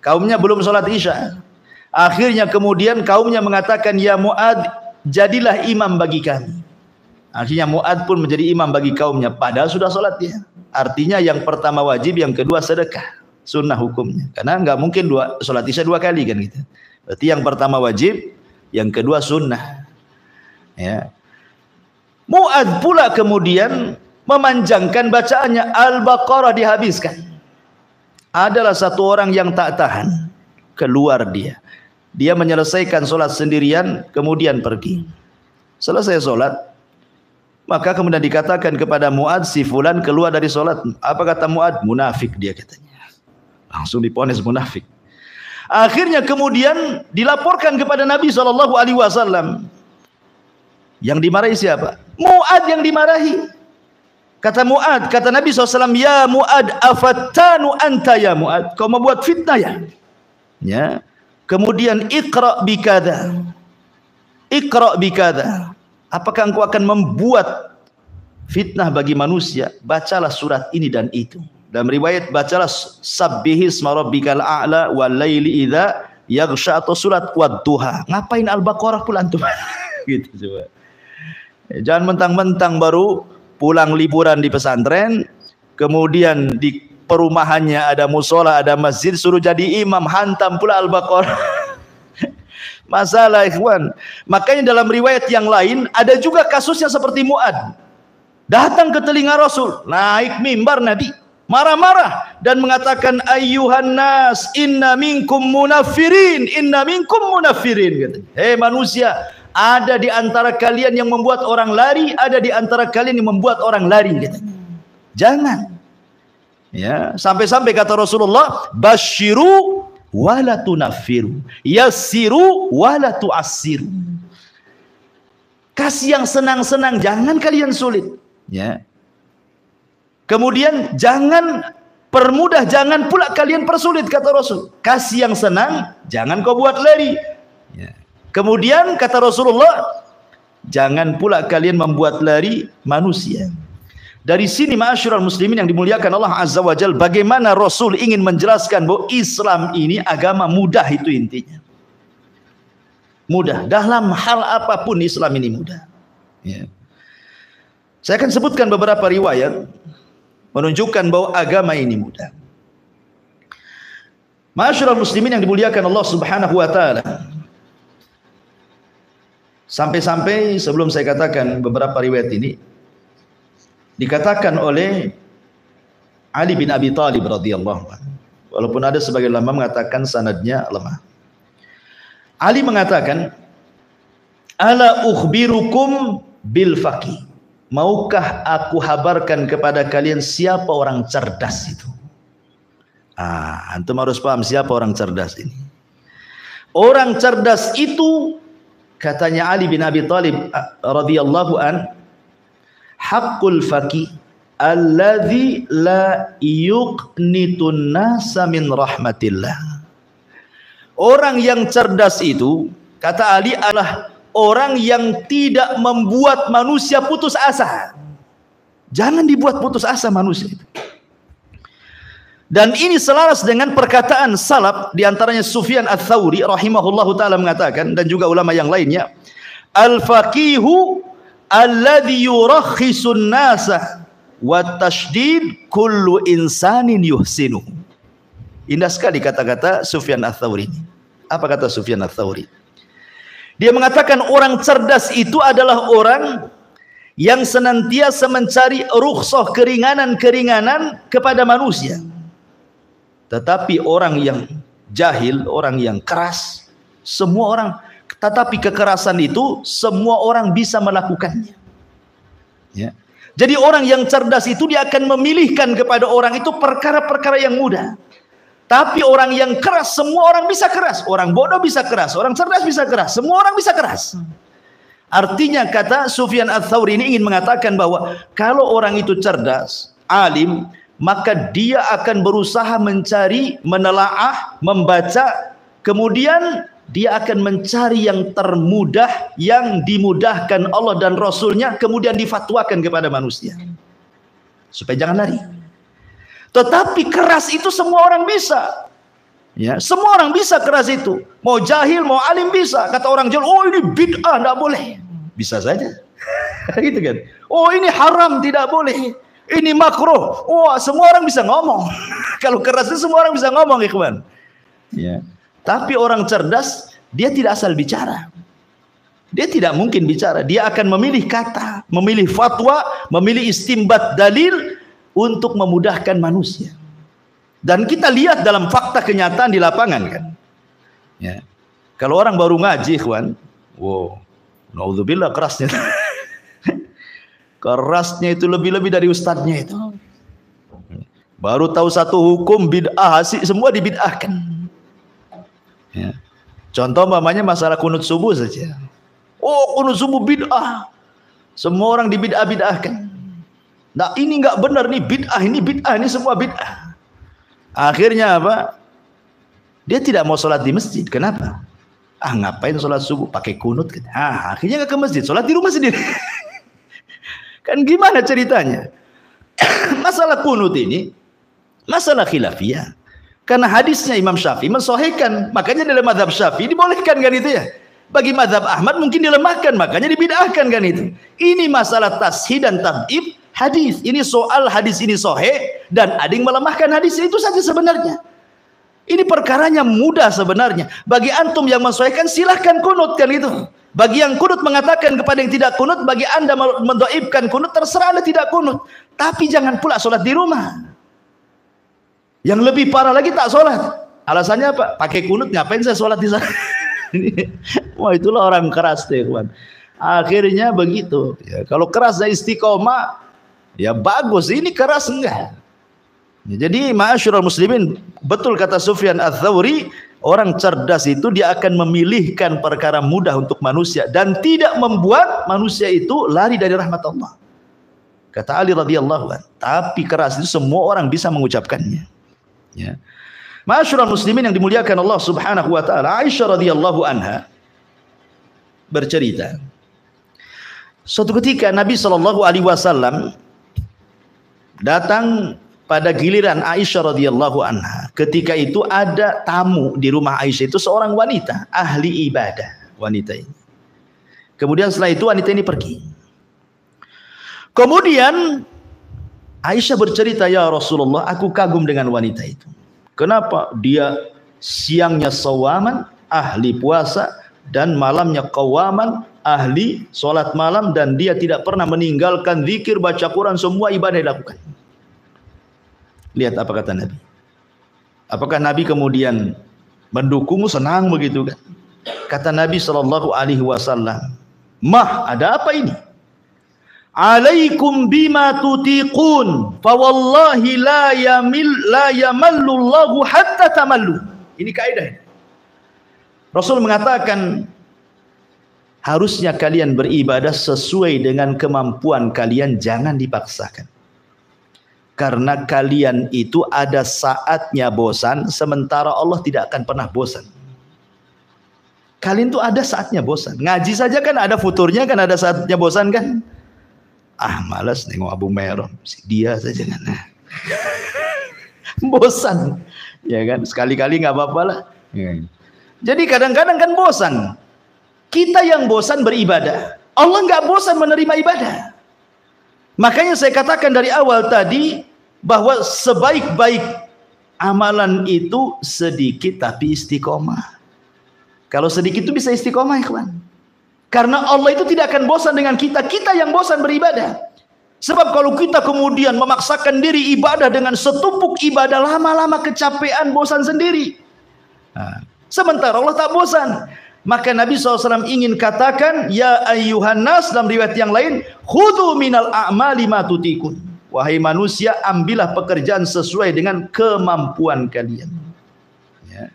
Kaumnya belum salat Isya. Akhirnya kemudian kaumnya mengatakan, "Ya Mu'adz, jadilah imam bagi kami." Akhirnya Mu'adz pun menjadi imam bagi kaumnya, padahal sudah salat dia. Artinya yang pertama wajib, yang kedua sedekah, sunnah hukumnya. Karena nggak mungkin sholat isya 2 kali kan gitu. Berarti yang pertama wajib, yang kedua sunnah. Ya. Mu'adz pula kemudian memanjangkan bacaannya, Al-Baqarah dihabiskan. Adalah satu orang yang tak tahan, keluar dia. Dia menyelesaikan sholat sendirian, kemudian pergi. Selesai sholat, maka kemudian dikatakan kepada Mu'adz, si fulan keluar dari sholat. Apa kata Mu'adz? Munafik dia, katanya. Langsung diponis munafik. Akhirnya kemudian dilaporkan kepada Nabi SAW. Yang dimarahi siapa? Mu'adz yang dimarahi. Kata Mu'adz, kata Nabi SAW, "Ya Mu'adz, afattanu anta ya Mu'adz, kau membuat fitnah ya?" Ya. Kemudian iqra bikada. Iqra bikada. Apakah engkau akan membuat fitnah bagi manusia? Bacalah surat ini dan itu. Dalam riwayat, bacalah sabbihisma rabbikal a'la wal laili idza yaghsha, atau surat wadduha. Ngapain Al-Baqarah pula antum? Gitu coba. Jangan mentang-mentang baru pulang liburan di pesantren, kemudian di perumahannya ada musola, ada masjid, suruh jadi imam, hantam pula Al-Baqarah. Masalah ikhwan. Makanya dalam riwayat yang lain ada juga kasusnya seperti Mu'adz. Datang ke telinga Rasul, naik mimbar Nabi, marah-marah dan mengatakan, "Ayyuhan nas, inna minkum munaffirin, inna minkum munaffirin." Hei manusia, ada di antara kalian yang membuat orang lari, ada di antara kalian yang membuat orang lari. Jangan. Ya, sampai-sampai kata Rasulullah, basyiru wala tunaffiru, yassiru wala tu'assiru. Kasih yang senang-senang, jangan kalian sulit. Ya. Kemudian jangan permudah, jangan pula kalian persulit, kata Rasul. Kasih yang senang, jangan kau buat lari. Ya. Kemudian kata Rasulullah, jangan pula kalian membuat lari manusia. Dari sini ma'asyiral muslimin yang dimuliakan Allah Azza wa Jalla, bagaimana Rasul ingin menjelaskan bahwa Islam ini agama mudah, itu intinya. Mudah, dalam hal apapun Islam ini mudah. Ya. Saya akan sebutkan beberapa riwayat menunjukkan bahwa agama ini mudah. Ma'asyiral muslimin yang dimuliakan Allah Subhanahu wa taala. Sampai-sampai sebelum saya katakan beberapa riwayat ini, dikatakan oleh Ali bin Abi Thalib radhiyallahu anhu, walaupun ada sebagian ulama mengatakan sanadnya lemah. Ali mengatakan, ala ukhbirukum bil faqih, maukah aku habarkan kepada kalian siapa orang cerdas itu? Antum harus paham siapa orang cerdas ini. Orang cerdas itu, katanya Ali bin Abi Thalib radhiyallahu an, haqqul faqih alladzi la yuqnitun nasa min rahmatillah. Orang yang cerdas itu, kata Ali, adalah orang yang tidak membuat manusia putus asa. Jangan dibuat putus asa manusia itu. Dan ini selaras dengan perkataan salaf, diantaranya Sufyan Ats-Tsauri rahimahullahu taala mengatakan, dan juga ulama yang lainnya, al-faqihu alladhi yurakhisun nasa wa tashdid kullu insanin yuhsinu. Indah sekali kata-kata Sufyan Ats-Tsauri ini. Apa kata Sufyan Ats-Tsauri? Dia mengatakan orang cerdas itu adalah orang yang senantiasa mencari rukhsah, keringanan-keringanan kepada manusia. Tetapi orang yang jahil, orang yang keras, semua orang, tetapi kekerasan itu semua orang bisa melakukannya. Ya. Jadi orang yang cerdas itu dia akan memilihkan kepada orang itu perkara-perkara yang mudah. Tapi orang yang keras, semua orang bisa keras. Orang bodoh bisa keras, orang cerdas bisa keras, semua orang bisa keras. Artinya kata Sufyan Ats-Tsauri ini ingin mengatakan bahwa kalau orang itu cerdas, alim, maka dia akan berusaha mencari, menelaah, membaca, kemudian dia akan mencari yang termudah, yang dimudahkan Allah dan Rasulnya, kemudian difatwakan kepada manusia supaya jangan lari. Tetapi keras itu semua orang bisa, ya, semua orang bisa keras itu, mau jahil mau alim bisa. Kata orang jahil, oh ini bid'ah, tidak boleh, bisa saja. Gitu kan. Oh ini haram, tidak boleh, ini makruh. Oh semua orang bisa ngomong. Kalau keras itu semua orang bisa ngomong, ikhwan. Ya. Tapi orang cerdas, dia tidak asal bicara. Dia tidak mungkin bicara. Dia akan memilih kata, memilih fatwa, memilih istimbat dalil untuk memudahkan manusia. Dan kita lihat dalam fakta kenyataan di lapangan kan. Ya. Kalau orang baru ngaji, ikhwan, wow, naudzubillah kerasnya. Kerasnya itu lebih-lebih dari ustadznya itu. Baru tahu satu hukum bid'ah, semua dibid'ahkan. Ya. Contoh mamanya masalah kunut subuh saja. Oh kunut subuh bid'ah, semua orang dibid'ah-bid'ahkan. Nah ini nggak benar nih, bid'ah, ini semua bid'ah. Akhirnya apa? Dia tidak mau sholat di masjid. Kenapa? Ngapain sholat subuh pakai kunut? Akhirnya nggak ke masjid, sholat di rumah sendiri. Kan gimana ceritanya? Masalah kunut ini masalah khilafiyah. Karena hadisnya Imam Syafi'i mensahihkan, makanya dalam mazhab Syafi'i dibolehkan kan itu ya. Bagi mazhab Ahmad mungkin dilemahkan, makanya dibid'ahkan kan itu. Ini masalah tashih dan tad'if hadis. Ini soal hadis ini sahih dan ada yang melemahkan hadis, itu saja sebenarnya. Ini perkaranya mudah sebenarnya. Bagi antum yang mensahihkan silahkan kunut kan itu. Bagi yang kunut mengatakan kepada yang tidak kunut, bagi anda mendhaifkan kunut, terserah anda tidak kunut. Tapi jangan pula sholat di rumah. Yang lebih parah lagi tak sholat. Alasannya apa? Pakai kunut, ngapain saya sholat di sana? Wah itulah orang keras deh, kawan. Akhirnya begitu. Ya, kalau keras dan istiqomah, ya bagus. Ini keras enggak. Jadi ma'asyiral muslimin, betul kata Sufyan Ats-Tsauri, orang cerdas itu dia akan memilihkan perkara mudah untuk manusia dan tidak membuat manusia itu lari dari rahmat Allah. Kata Ali radhiyallahu anhu, tapi keras itu semua orang bisa mengucapkannya. Ya. Ma'asyiral muslimin yang dimuliakan Allah Subhanahu wa taala, Aisyah radhiyallahu anha bercerita, suatu ketika Nabi sallallahu alaihi wasallam datang pada giliran Aisyah radhiyallahu anha. Ketika itu ada tamu di rumah Aisyah, itu seorang wanita ahli ibadah, wanita ini. Kemudian setelah itu wanita ini pergi. Kemudian Aisyah bercerita, ya Rasulullah, aku kagum dengan wanita itu. Kenapa? Dia siangnya sawaman, ahli puasa, dan malamnya qawaman, ahli sholat malam, dan dia tidak pernah meninggalkan zikir, baca Quran, semua ibadah dilakukan. Lihat apa kata Nabi. Apakah Nabi kemudian mendukung, senang begitu kan? Kata Nabi sallallahu alaihi wasallam, "Mah, ada apa ini? Alaikum bima tutiqun, fa wallahi la yamallu Allahu hatta tamallu." Ini kaidah. Rasul mengatakan, harusnya kalian beribadah sesuai dengan kemampuan kalian, jangan dipaksakan. Karena kalian itu ada saatnya bosan, sementara Allah tidak akan pernah bosan. Kalian tuh ada saatnya bosan. Ngaji saja kan ada futurnya, kan ada saatnya bosan kan. Ah, malas nengok Abu Meron, dia saja kan. Bosan, ya kan. Sekali-kali nggak apa-apa lah. Jadi kadang-kadang kan bosan. Kita yang bosan beribadah, Allah nggak bosan menerima ibadah. Makanya saya katakan dari awal tadi bahwa sebaik-baik amalan itu sedikit tapi istiqomah. Kalau sedikit itu bisa istiqomah, ikhwan. Karena Allah itu tidak akan bosan dengan kita, kita yang bosan beribadah. Sebab kalau kita kemudian memaksakan diri ibadah dengan setumpuk ibadah, lama-lama kecapean, bosan sendiri. Sementara Allah tak bosan. Maka Nabi SAW ingin katakan, ya ayyuhan nas, dalam riwayat yang lain, khudhu minal a'mali ma tutikun. Wahai manusia, ambillah pekerjaan sesuai dengan kemampuan kalian. Ya.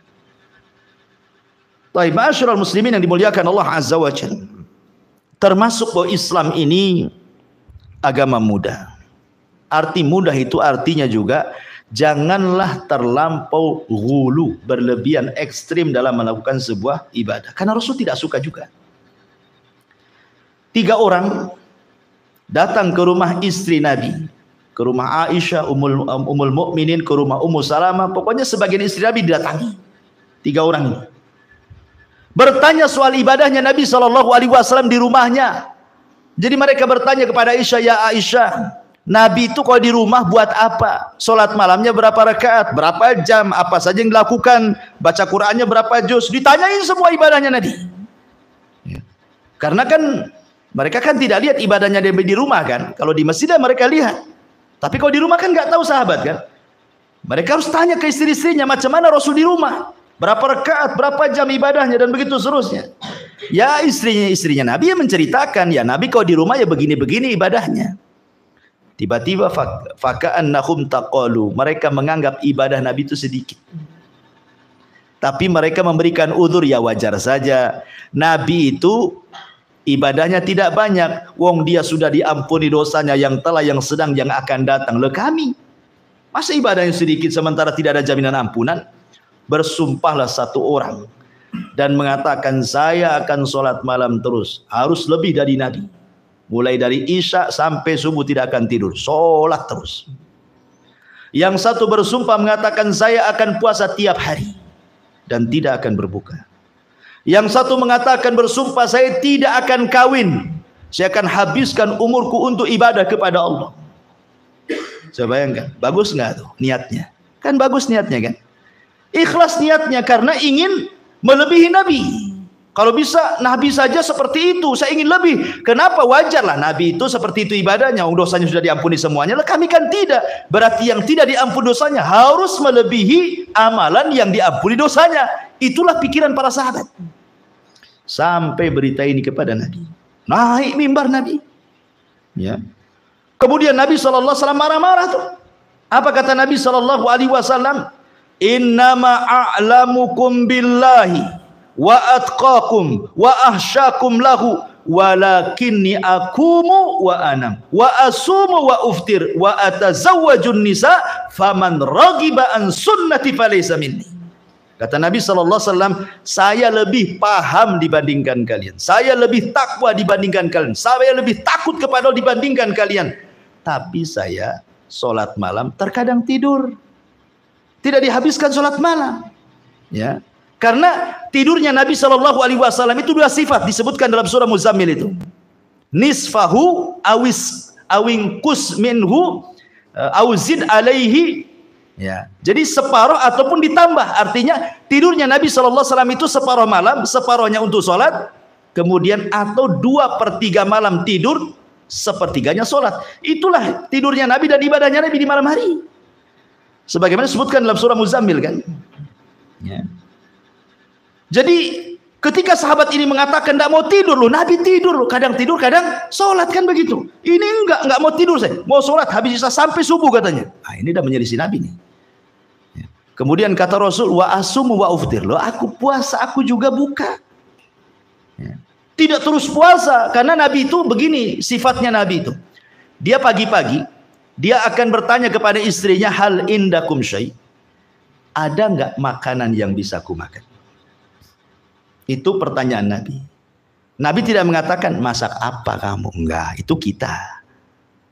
Baik, ma'asyiral muslimin yang dimuliakan Allah Azza wa Jalla. Termasuk bahwa Islam ini agama mudah. Arti mudah itu artinya juga janganlah terlampau ghulu, berlebihan, ekstrim dalam melakukan sebuah ibadah. Karena Rasul tidak suka juga. 3 orang datang ke rumah istri Nabi, ke rumah Aisyah, Ummul Mukminin, ke rumah Ummu Salamah. Pokoknya sebagian istri Nabi didatangi. 3 orang ini bertanya soal ibadahnya Nabi SAW di rumahnya. Jadi mereka bertanya kepada Aisyah, ya Aisyah, Nabi itu kalau di rumah buat apa? Sholat malamnya berapa rakaat? Berapa jam? Apa saja yang dilakukan? Baca Qur'annya berapa juz? Ditanyain semua ibadahnya Nabi. Ya. Karena kan mereka kan tidak lihat ibadahnya Nabi di rumah kan. Kalau di masjid mereka lihat. Tapi kalau di rumah kan nggak tahu sahabat kan. Mereka harus tanya ke istri-istrinya macam mana Rasul di rumah. Berapa rakaat? Berapa jam ibadahnya? Dan begitu seterusnya. Ya istrinya Nabi yang menceritakan. Ya Nabi kalau di rumah ya begini-begini ibadahnya. Tiba-tiba faka'annahum taqalu, mereka menganggap ibadah Nabi itu sedikit. Tapi mereka memberikan uzur, ya wajar saja. Nabi itu ibadahnya tidak banyak. Wong dia sudah diampuni dosanya yang telah, yang sedang, yang akan datang. Loh kami, masa ibadahnya sedikit sementara tidak ada jaminan ampunan? Bersumpahlah satu orang dan mengatakan, saya akan sholat malam terus, harus lebih dari Nabi. Mulai dari Isya sampai subuh tidak akan tidur, sholat terus. Yang satu bersumpah mengatakan, saya akan puasa tiap hari dan tidak akan berbuka. Yang satu mengatakan bersumpah, saya tidak akan kawin, saya akan habiskan umurku untuk ibadah kepada Allah. Coba bayangkan, bagus nggak tuh niatnya? Kan bagus niatnya kan? Ikhlas niatnya karena ingin melebihi Nabi. Kalau bisa Nabi saja seperti itu, saya ingin lebih. Kenapa? Wajarlah Nabi itu seperti itu ibadahnya, dosanya sudah diampuni semuanya. Lah kami kan tidak. Berarti yang tidak diampuni dosanya harus melebihi amalan yang diampuni dosanya. Itulah pikiran para sahabat. Sampai berita ini kepada Nabi. Naik mimbar Nabi. Ya. Kemudian Nabi SAW marah-marah tuh. Apa kata Nabi sallallahu alaihi wasallam? Innama a'lamukum billahi wa atqakum wa ahsyakum lahu walakinni akumu wa anam wa asumu wa uftir wa atazawwajun nisa faman raghiba an sunnati falaysa minni. Kata Nabi SAW, saya lebih paham dibandingkan kalian, saya lebih takwa dibandingkan kalian, saya lebih takut kepada Allah dibandingkan kalian, tapi saya sholat malam terkadang tidur, tidak dihabiskan sholat malam, ya. Karena tidurnya Nabi SAW itu dua sifat disebutkan dalam surah Muzammil itu. Nisfahu awingkus minhu auzid alaihi. Ya. Jadi separuh ataupun ditambah. Artinya tidurnya Nabi SAW itu separuh malam, separuhnya untuk sholat. Kemudian atau 2/3 malam tidur, sepertiganya sholat. Itulah tidurnya Nabi dan ibadahnya Nabi di malam hari. Sebagaimana disebutkan dalam surah Muzammil kan. Ya. Jadi ketika sahabat ini mengatakan tidak mau tidur loh, Nabi tidur loh, kadang tidur, kadang sholat kan begitu. Ini enggak mau tidur saya, mau sholat habis isya sampai subuh katanya. Nah, ini dah menyelisih Nabi nih. Ya. Kemudian kata Rasul, wa asumu wa uftir, loh aku puasa, aku juga buka. Ya. Tidak terus puasa, karena Nabi itu begini sifatnya Nabi itu. Dia pagi-pagi dia akan bertanya kepada istrinya, hal indakum syai, ada enggak makanan yang bisa aku makan? Itu pertanyaan Nabi. Nabi tidak mengatakan masak apa kamu, enggak, itu kita.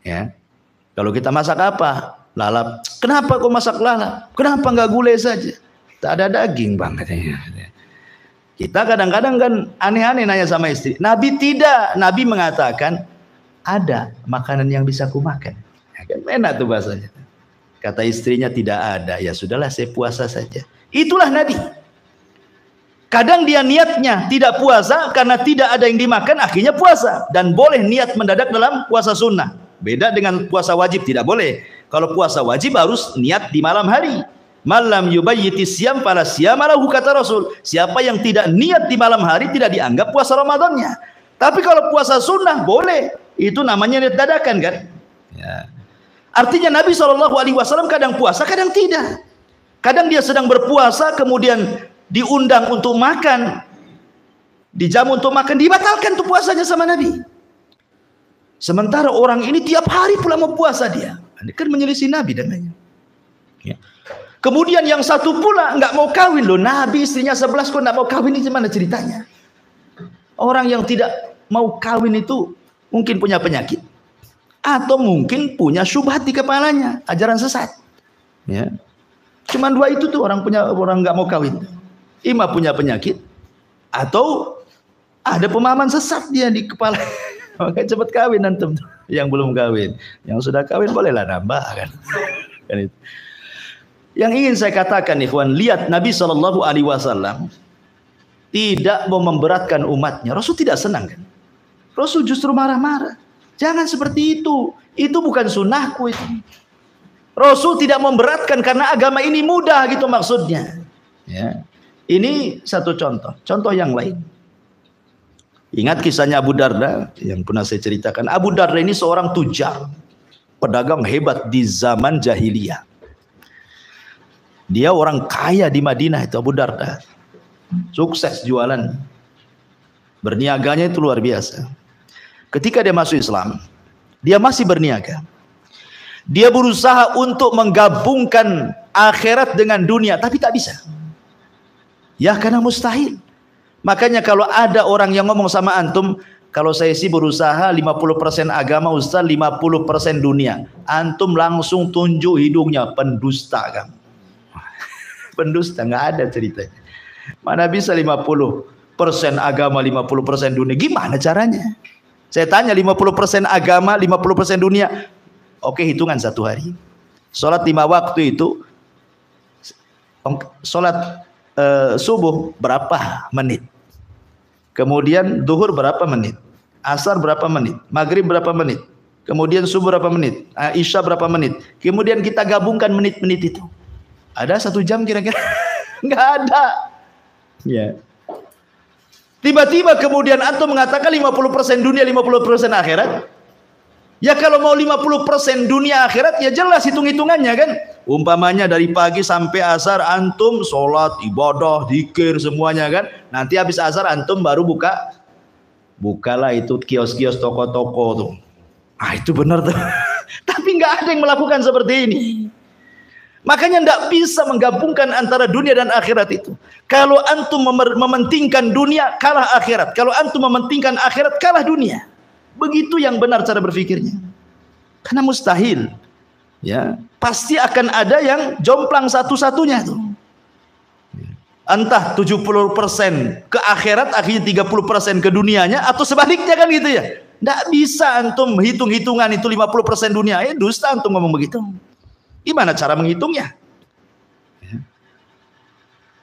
Ya. Kalau kita masak apa? Lalap. Kenapa kau masak lalap? Kenapa enggak gulai saja? Tak ada daging bang katanya. Kita kadang-kadang kan aneh-aneh nanya sama istri. Nabi tidak. Nabi mengatakan ada makanan yang bisa aku makan. Ya, kan enak tuh bahasanya. Kata istrinya tidak ada. Ya sudahlah, saya puasa saja. Itulah Nabi. Kadang dia niatnya tidak puasa karena tidak ada yang dimakan, akhirnya puasa. Dan boleh niat mendadak dalam puasa sunnah. Beda dengan puasa wajib, tidak boleh. Kalau puasa wajib harus niat di malam hari. Malam yubayyiti siyam fala siyamalahu, kata Rasul. Siapa yang tidak niat di malam hari tidak dianggap puasa Ramadannya. Tapi kalau puasa sunnah boleh. Itu namanya niat dadakan kan. Ya. Artinya Nabi SAW kadang puasa, kadang tidak. Kadang dia sedang berpuasa kemudian diundang untuk makan, dijamu untuk makan, dibatalkan tuh puasanya sama Nabi. Sementara orang ini tiap hari pula mau puasa dia. Ini kan menyelisih Nabi namanya. Ya. Kemudian yang satu pula nggak mau kawin loh. Nabi istrinya 11 kok nggak mau kawin, ini gimana ceritanya? Orang yang tidak mau kawin itu mungkin punya penyakit atau mungkin punya syubhat di kepalanya, ajaran sesat. Ya. Cuman dua itu tuh orang nggak mau kawin. Ima punya penyakit atau ada pemahaman sesat dia di kepala. Maka cepat kawin antum yang belum kawin. Yang sudah kawin bolehlah nambah kan. Kan itu. Yang ingin saya katakan ikhwan, lihat Nabi SAW tidak mau memberatkan umatnya. Rasul tidak senang kan. Rasul justru marah-marah. Jangan seperti itu. Itu bukan sunnahku itu. Rasul tidak memberatkan karena agama ini mudah gitu maksudnya. Ya. Ini satu contoh. Contoh yang lain. Ingat kisahnya Abu Darda yang pernah saya ceritakan. Abu Darda ini seorang tujar, pedagang hebat di zaman jahiliyah. Dia orang kaya di Madinah itu Abu Darda. Sukses jualan. Berniaganya itu luar biasa. Ketika dia masuk Islam, dia masih berniaga. Dia berusaha untuk menggabungkan akhirat dengan dunia, tapi tak bisa. Ya karena mustahil. Makanya kalau ada orang yang ngomong sama antum, kalau saya sih berusaha 50% agama Ustaz, 50% dunia. Antum langsung tunjuk hidungnya, pendusta kamu. Pendusta, nggak ada ceritanya. Mana bisa 50% agama, 50% dunia. Gimana caranya? Saya tanya 50% agama, 50% dunia. Oke, hitungan satu hari. Sholat 5 waktu itu, sholat subuh berapa menit, kemudian duhur berapa menit, asar berapa menit, maghrib berapa menit, kemudian subuh berapa menit, isya berapa menit, kemudian kita gabungkan menit-menit itu. Ada 1 jam kira-kira? Nggak ada. Ya. Tiba-tiba kemudian antum mengatakan 50% dunia, 50% akhirat. Ya kalau mau 50% dunia akhirat, ya jelas hitung-hitungannya kan. Umpamanya dari pagi sampai asar antum sholat, ibadah, zikir semuanya kan. Nanti habis asar antum baru bukalah itu kios-kios toko-toko tuh. Ah itu benar tuh. Tapi nggak ada yang melakukan seperti ini. Makanya tidak bisa menggabungkan antara dunia dan akhirat itu. Kalau antum mementingkan dunia, kalah akhirat. Kalau antum mementingkan akhirat, kalah dunia. Begitu yang benar cara berpikirnya. Karena mustahil. Ya, pasti akan ada yang jomplang satu-satunya tuh. Entah 70% ke akhirat, akhirnya 30% ke dunianya, atau sebaliknya kan gitu ya. Tidak bisa antum hitung-hitungan itu 50% dunia. Dusta antum ngomong begitu. Gimana cara menghitungnya?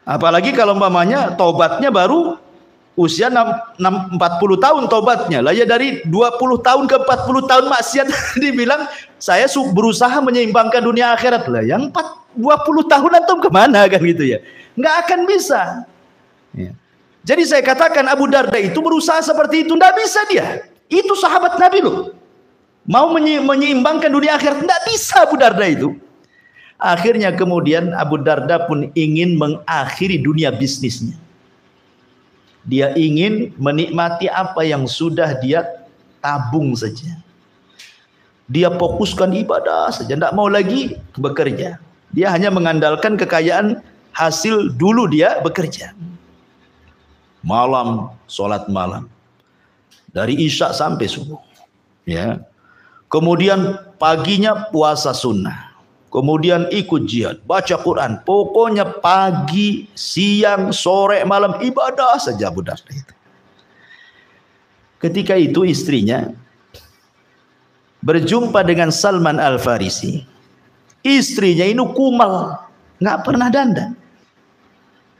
Apalagi kalau umpamanya tobatnya baru usia 40 tahun tobatnya. Lah ya dari 20 tahun ke 40 tahun maksiat dibilang saya berusaha menyeimbangkan dunia akhirat. Lah yang 20 tahun antum kemana kan gitu ya. Nggak akan bisa. Ya. Jadi saya katakan Abu Darda itu berusaha seperti itu. Nggak bisa dia. Itu sahabat Nabi loh. Mau menyeimbangkan dunia akhirat. Nggak bisa Abu Darda itu. Akhirnya kemudian Abu Darda pun ingin mengakhiri dunia bisnisnya. Dia ingin menikmati apa yang sudah dia tabung saja. Dia fokuskan ibadah saja, tidak mau lagi bekerja. Dia hanya mengandalkan kekayaan hasil dulu dia bekerja. Malam, sholat malam. Dari Isya sampai subuh. Ya. Kemudian paginya puasa sunnah. Kemudian ikut jihad, baca Quran. Pokoknya pagi, siang, sore, malam ibadah saja Abu Darda itu. Ketika itu istrinya berjumpa dengan Salman Al-Farisi. Istrinya ini kumal, nggak pernah dandan.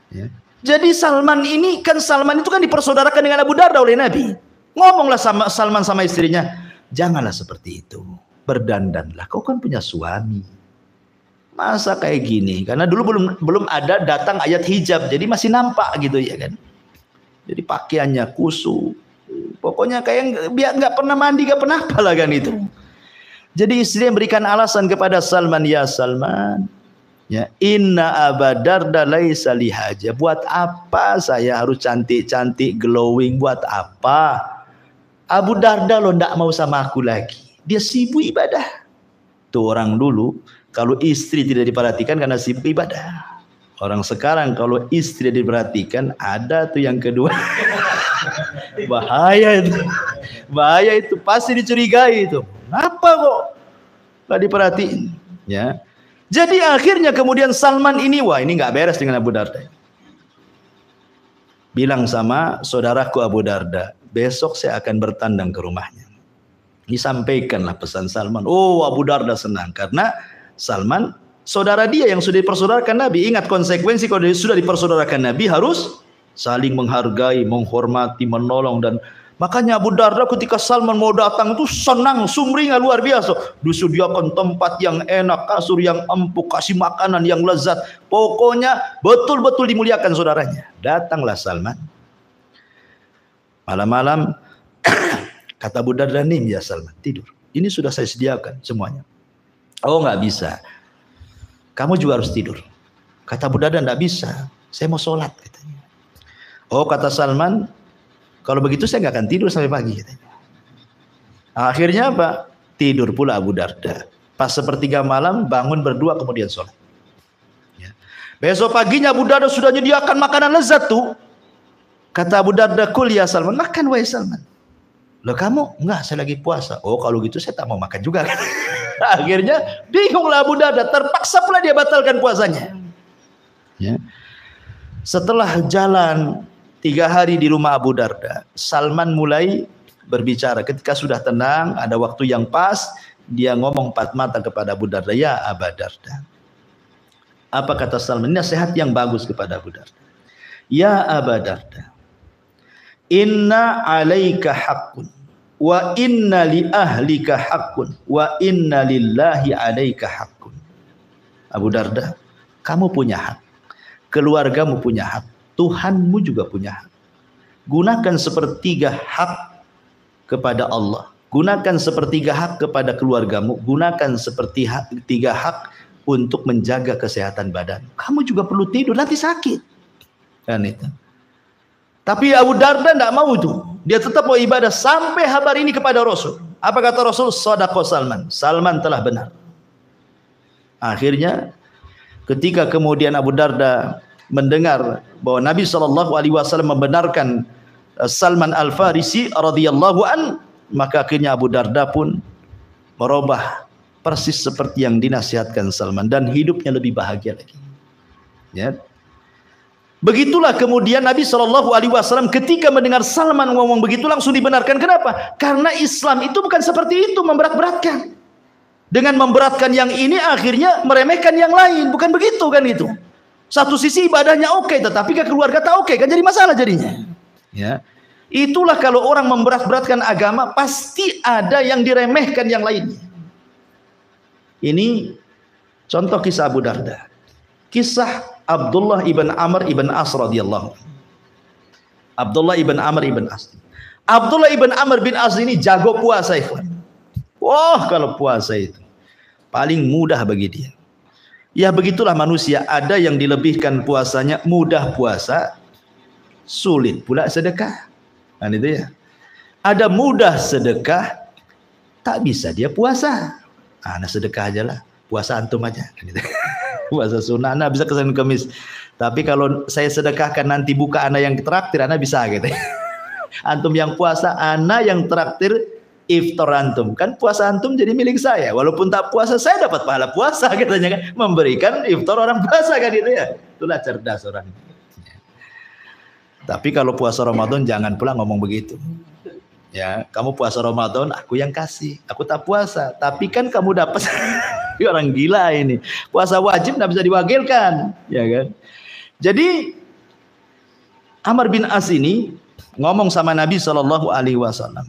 Ya. Jadi Salman ini kan itu kan dipersaudarakan dengan Abu Darda oleh Nabi. Ngomonglah sama Salman sama istrinya, janganlah seperti itu, berdandanlah. Kau kan punya suami. Masa kayak gini? Karena dulu belum ada datang ayat hijab, jadi masih nampak gitu ya kan. Jadi pakaiannya kusut, pokoknya kayak biar nggak pernah mandi, nggak pernah apalah kan itu. Jadi istri memberikan alasan kepada Salman, ya Salman, ya inna Abu Darda laisa lihaja. Buat apa saya harus cantik-cantik, glowing? Buat apa? Abu Darda lo ndak mau sama aku lagi. Dia sibuk ibadah. Tuh orang dulu. Kalau istri tidak diperhatikan karena sibuk ibadah. Orang sekarang kalau istri diperhatikan ada tuh yang kedua. Bahaya itu. Bahaya itu pasti dicurigai itu. Kenapa kok nggak diperhatiin? Ya. Jadi akhirnya kemudian Salman ini wah ini nggak beres dengan Abu Darda. Bilang sama saudaraku Abu Darda, besok saya akan bertandang ke rumahnya. Disampaikanlah pesan Salman. Oh Abu Darda senang karena Salman, saudara dia yang sudah dipersaudarakan Nabi. Ingat konsekuensi kalau dia sudah dipersaudarakan Nabi harus saling menghargai, menghormati, menolong. Dan makanya Abu Darda ketika Salman mau datang itu senang, sumringah luar biasa. Disediakan tempat yang enak, kasur yang empuk, kasih makanan yang lezat. Pokoknya betul-betul dimuliakan saudaranya. Datanglah Salman. Malam-malam kata Abu Darda, nih ya Salman, tidur. Ini sudah saya sediakan semuanya. Oh nggak bisa, kamu juga harus tidur. Kata Abu Darda, nggak bisa, saya mau sholat katanya. Oh kata Salman, kalau begitu saya nggak akan tidur sampai pagi katanya. Akhirnya apa? Tidur pula Abu Darda. Pas sepertiga malam bangun berdua kemudian sholat. Ya. Besok paginya Abu Darda sudah menyediakan makanan lezat tuh. Kata Abu Darda, kul ya Salman, makan wahai Salman. Loh kamu? Enggak, saya lagi puasa. Oh kalau gitu saya tak mau makan juga kan. Akhirnya bingunglah Abu Darda, terpaksa pula dia batalkan puasanya. Ya. Setelah jalan 3 hari di rumah Abu Darda, Salman mulai berbicara. Ketika sudah tenang, ada waktu yang pas, dia ngomong 4 mata kepada Abu Darda, ya Abu Darda. Apa kata Salman? Ini nasihat yang bagus kepada Abu Darda. Ya Abu Darda, inna alaika haqqun wa inna li ahlika haqqun wa inna lillahi alaika haqqun. Abu Darda, kamu punya hak, keluargamu punya hak, Tuhanmu juga punya hak. Gunakan 1/3 hak kepada Allah, Gunakan sepertiga hak kepada keluargamu, gunakan sepertiga hak untuk menjaga kesehatan badan. Kamu juga perlu tidur, nanti sakit. Kan itu. Tapi Abu Darda tidak mau itu. Dia tetap mau ibadah sampai kabar ini kepada Rasul. Apa kata Rasul? Shadaqah Salman. Salman telah benar. Akhirnya ketika kemudian Abu Darda mendengar bahwa Nabi SAW membenarkan Salman Al-Farisi radhiyallahu an, maka akhirnya Abu Darda pun merubah persis seperti yang dinasihatkan Salman dan hidupnya lebih bahagia lagi. Ya. Begitulah kemudian Nabi SAW ketika mendengar Salman ngomong begitu langsung dibenarkan. Kenapa? Karena Islam itu bukan seperti itu, memberat-beratkan. Dengan memberatkan yang ini akhirnya meremehkan yang lain, bukan begitu kan itu. Satu sisi ibadahnya oke, tetapi ke keluarga tak oke, kan jadi masalah jadinya. Ya. Itulah kalau orang memberat-beratkan agama pasti ada yang diremehkan yang lainnya. Ini contoh kisah Abu Darda. Kisah Abdullah ibn Amr ibn As radhiyallahu. Abdullah ibn Amr ibn As. Abdullah ibn Amr bin As ini jago puasa, ikhwan. Wah, kalau puasa itu paling mudah bagi dia. Ya begitulah manusia, ada yang dilebihkan puasanya, mudah puasa, sulit pula sedekah. Kan itu ya. Ada mudah sedekah, tak bisa dia puasa. Nah, sedekah aja lah, puasa antum aja. Kan itu. Puasa sunnah, anak bisa ke Senin Kemis. Tapi kalau saya sedekahkan nanti buka anak yang traktir, anak bisa gitu. Antum yang puasa, anak yang traktir iftar antum. Kan puasa antum jadi milik saya. Walaupun tak puasa, saya dapat pahala puasa katanya kan. Memberikan iftar orang puasa kan itu ya. Itulah cerdas orang. Tapi kalau puasa Ramadan jangan pula ngomong begitu. Ya, kamu puasa Ramadan, aku yang kasih. Aku tak puasa, tapi kan kamu dapat. Orang gila ini. Puasa wajib tidak bisa diwakilkan, ya kan? Jadi Amr bin As ini ngomong sama Nabi SAW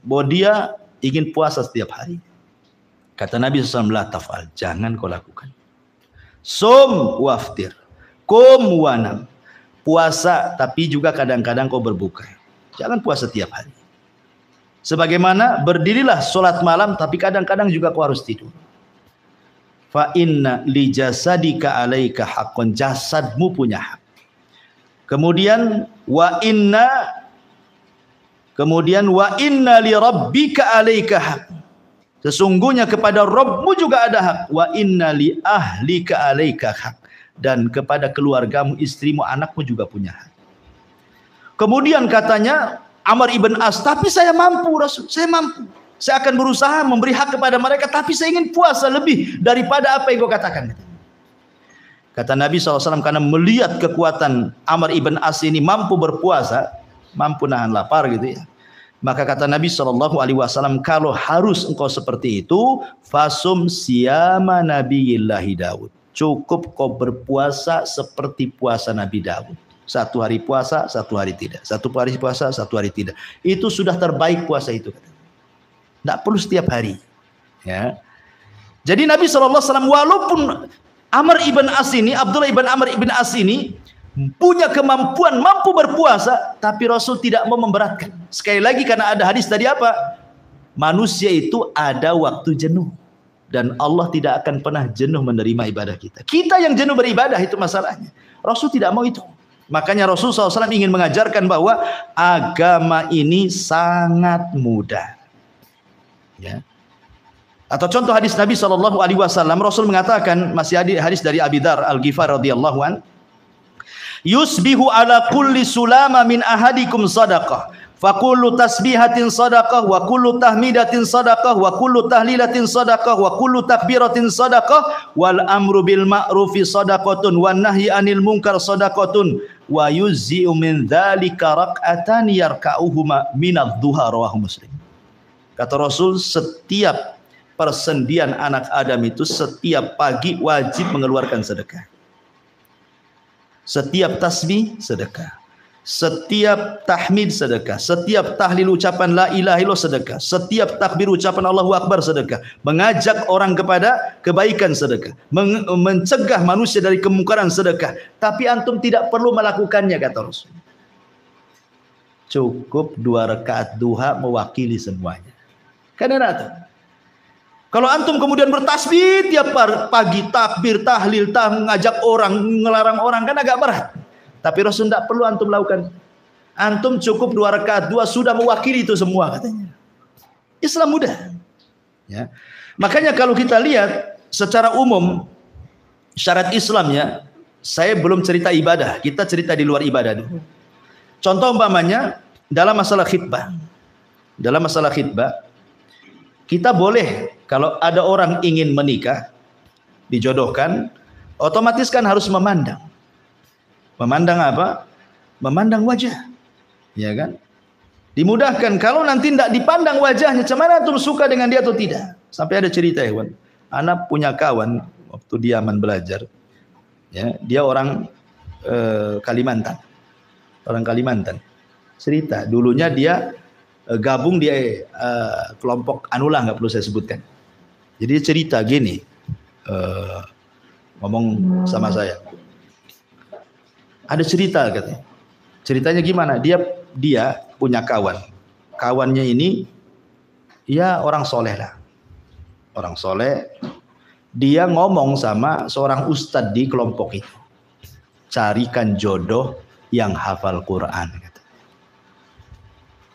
bahwa dia ingin puasa setiap hari. Kata Nabi SAW, la taf'al, jangan kau lakukan. Sum waftir, kum wanam. Puasa tapi juga kadang-kadang kau berbuka. Jangan puasa setiap hari. Sebagaimana berdirilah sholat malam tapi kadang-kadang juga kau harus tidur. Fa inna li jasadika alaika haqqan, jasadmu punya hak. Kemudian wa inna li rabbika alaika haq. Sesungguhnya kepada Rabbmu juga ada hak. Wa inna li ahlika alaika haq. Dan kepada keluargamu, istrimu, anakmu juga punya hak. Kemudian katanya Amr ibn As, tapi saya mampu Rasul, saya mampu. Saya akan berusaha memberi hak kepada mereka, tapi saya ingin puasa lebih daripada apa yang kau katakan. Kata Nabi SAW, karena melihat kekuatan Amr ibn As ini mampu berpuasa, mampu nahan lapar gitu ya. Maka kata Nabi SAW, kalau harus engkau seperti itu, fasum siyama nabiyillahi Daud. Cukup kau berpuasa seperti puasa Nabi Daud. Satu hari puasa, satu hari tidak. Satu hari puasa, satu hari tidak. Itu sudah terbaik puasa itu. Tidak perlu setiap hari. Ya. Jadi Nabi SAW walaupun Amr ibn As ini, Abdullah ibn Amr ibn As ini punya kemampuan, mampu berpuasa, tapi Rasul tidak mau memberatkan. Sekali lagi karena ada hadis tadi apa? Manusia itu ada waktu jenuh. Dan Allah tidak akan pernah jenuh menerima ibadah kita. Kita yang jenuh beribadah itu masalahnya. Rasul tidak mau itu. Makanya Rasul SAW ingin mengajarkan bahwa agama ini sangat mudah. Ya. Atau contoh hadis Nabi SAW, Rasul mengatakan, masih hadis dari Abi Dzar Al-Ghifari radhiyallahu an, yusbihu ala kulli sulama min ahadikum sadaqah, fa kullu tasbihatin sadaqah, wa kullu tahmidatin sadaqah, wa kullu tahlilatin sadaqah, wa kullu takbiratin sadaqah, wal amru bil ma'rufi sadaqatun, wan nahyi anil munkar sadaqatun, wa yuzzi'u min dzalika rak'atan yarka'uhuma minadh-dhuha, rawahu Muslim. Kata Rasul, setiap persendian anak Adam itu setiap pagi wajib mengeluarkan sedekah. Setiap tasbih sedekah. Setiap tahmid sedekah. Setiap tahlil ucapan la ilaha illallah sedekah. Setiap takbir ucapan Allahu Akbar sedekah. Mengajak orang kepada kebaikan sedekah. Mencegah manusia dari kemungkaran sedekah. Tapi antum tidak perlu melakukannya, kata Rasul. Cukup 2 rakaat duha mewakili semuanya. Kan enak tuh. Kalau antum kemudian bertasbih tiap pagi, takbir, tahlil, ngajak orang, ngelarang orang, kan agak berat. Tapi Rasul tidak perlu antum lakukan. Antum cukup 2 rakaat, 2 sudah mewakili itu semua katanya. Islam mudah. Ya. Makanya kalau kita lihat secara umum syarat Islamnya, saya belum cerita ibadah, kita cerita di luar ibadah dulu. Contoh umpamanya dalam masalah khitbah. Dalam masalah khitbah, kita boleh kalau ada orang ingin menikah, dijodohkan, otomatis kan harus memandang. Memandang apa? Memandang wajah. Ya kan? Dimudahkan kalau nanti tidak dipandang wajahnya, macam mana antum suka dengan dia atau tidak? Sampai ada cerita ya, kawan. Anak punya kawan waktu dia aman belajar. Ya, dia orang Kalimantan. Orang Kalimantan. Cerita, dulunya dia gabung di kelompok anulah, nggak perlu saya sebutkan. Jadi cerita gini, ngomong sama saya. Ada cerita katanya. Ceritanya gimana? Dia punya kawan. Kawannya ini ya orang soleh lah. Orang soleh. Dia ngomong sama seorang ustadz di kelompok itu. Carikan jodoh yang hafal Quran.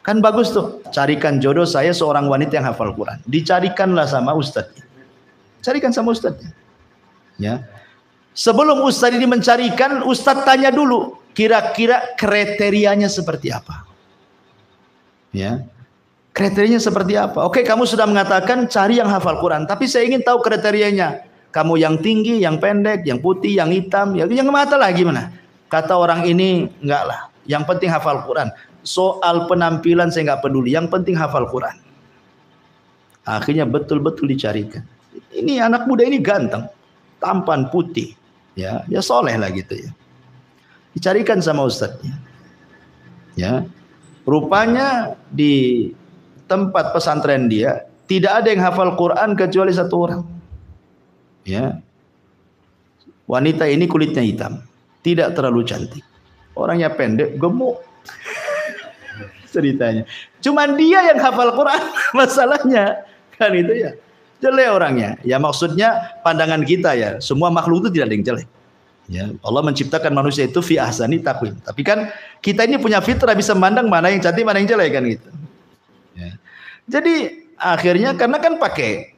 Kan bagus tuh. Carikan jodoh saya seorang wanita yang hafal Quran. Dicarikanlah sama ustadznya. Carikan sama ustadznya. Ya. Sebelum ustadz ini mencarikan, ustadz tanya dulu. Kira-kira kriterianya seperti apa? Ya. Kriterianya seperti apa? Oke, kamu sudah mengatakan cari yang hafal Quran. Tapi saya ingin tahu kriterianya. Kamu yang tinggi, yang pendek, yang putih, yang hitam. Yang mata lah gimana? Kata orang ini, enggak lah. Yang penting hafal Quran. Soal penampilan saya nggak peduli, yang penting hafal Quran. Akhirnya betul-betul dicarikan. Ini anak muda ini ganteng, tampan, putih, ya soleh lah gitu ya. Dicarikan sama ustadznya. Ya, rupanya di tempat pesantren dia tidak ada yang hafal Quran kecuali 1 orang. Ya, wanita ini kulitnya hitam, tidak terlalu cantik, orangnya pendek, gemuk. Ceritanya. Cuman dia yang hafal Quran, masalahnya kan itu ya. Jelek orangnya. Ya maksudnya pandangan kita ya, semua makhluk itu tidak ada yang jelek. Ya, Allah menciptakan manusia itu fi ahsani taqwim. Tapi kan kita ini punya fitrah bisa memandang mana yang cantik, mana yang jelek kan gitu. Ya. Jadi akhirnya karena kan pakai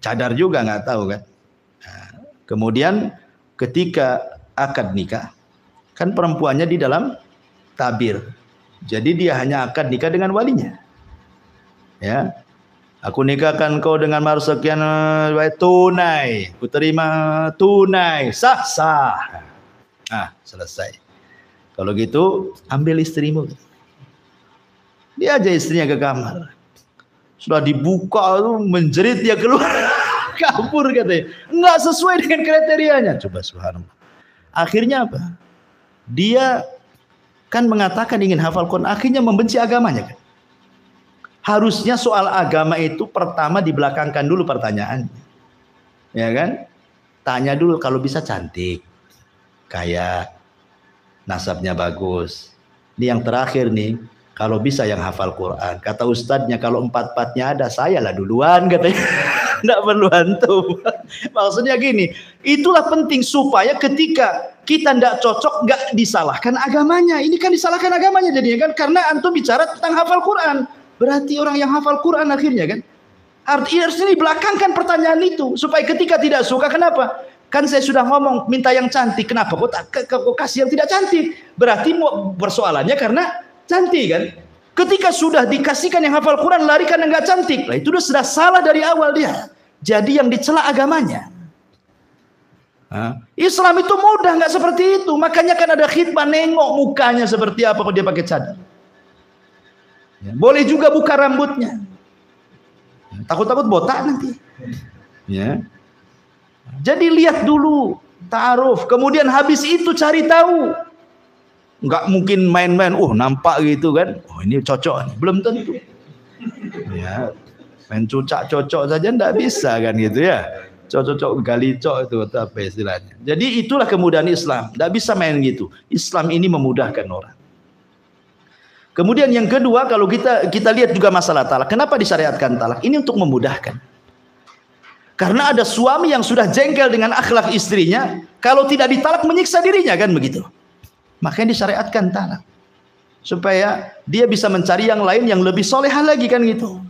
cadar juga nggak tahu kan. Nah, kemudian ketika akad nikah, kan perempuannya di dalam tabir. Jadi dia hanya akad nikah dengan walinya. Ya. Aku nikahkan kau dengan mahar sekian tunai. Ku terima tunai. Sah. Selesai. Kalau gitu ambil istrimu. Dia aja istrinya ke kamar. Sudah dibuka tuh menjerit dia keluar. Kabur katanya. Enggak sesuai dengan kriterianya. Coba subhanallah. Akhirnya apa? Dia kan mengatakan ingin hafal Quran, akhirnya membenci agamanya kan. Harusnya soal agama itu pertama dibelakangkan dulu pertanyaannya. Ya kan? Tanya dulu kalau bisa cantik, kaya, nasabnya bagus. Ini yang terakhir nih, kalau bisa yang hafal Quran. Kata ustadznya kalau 4-4-nya ada, saya lah duluan katanya. Nggak perlu antum. Maksudnya gini, itulah penting supaya ketika kita tidak cocok, nggak disalahkan agamanya. Ini kan disalahkan agamanya jadinya kan, karena antum bicara tentang hafal Quran. Berarti orang yang hafal Quran akhirnya kan. Artinya harus dibelakangkan pertanyaan itu supaya ketika tidak suka, kenapa? Kan saya sudah ngomong minta yang cantik, kenapa kok kasih yang tidak cantik? Berarti persoalannya karena cantik kan. Ketika sudah dikasihkan yang hafal Quran, larikan yang nggak cantik, lah itu sudah salah dari awal dia. Jadi yang dicela agamanya. Islam itu mudah, nggak seperti itu. Makanya kan ada khitbah, nengok mukanya seperti apa kalau dia pakai cadar. Ya, boleh juga buka rambutnya. Takut-takut botak nanti. Ya. Jadi lihat dulu ta'aruf, kemudian habis itu cari tahu. Nggak mungkin main-main, nampak gitu kan, ini cocok, belum tentu. Ya, main cucak cocok saja nggak bisa kan gitu ya. Cocok galicok itu apa istilahnya. Jadi itulah kemudahan Islam, nggak bisa main gitu. Islam ini memudahkan orang. Kemudian yang kedua, kalau kita lihat juga masalah talak. Kenapa disyariatkan talak? Ini untuk memudahkan. Karena ada suami yang sudah jengkel dengan akhlak istrinya, kalau tidak ditalak menyiksa dirinya, kan begitu. Makanya disyariatkan talak. Supaya dia bisa mencari yang lain yang lebih solehah lagi, kan gitu.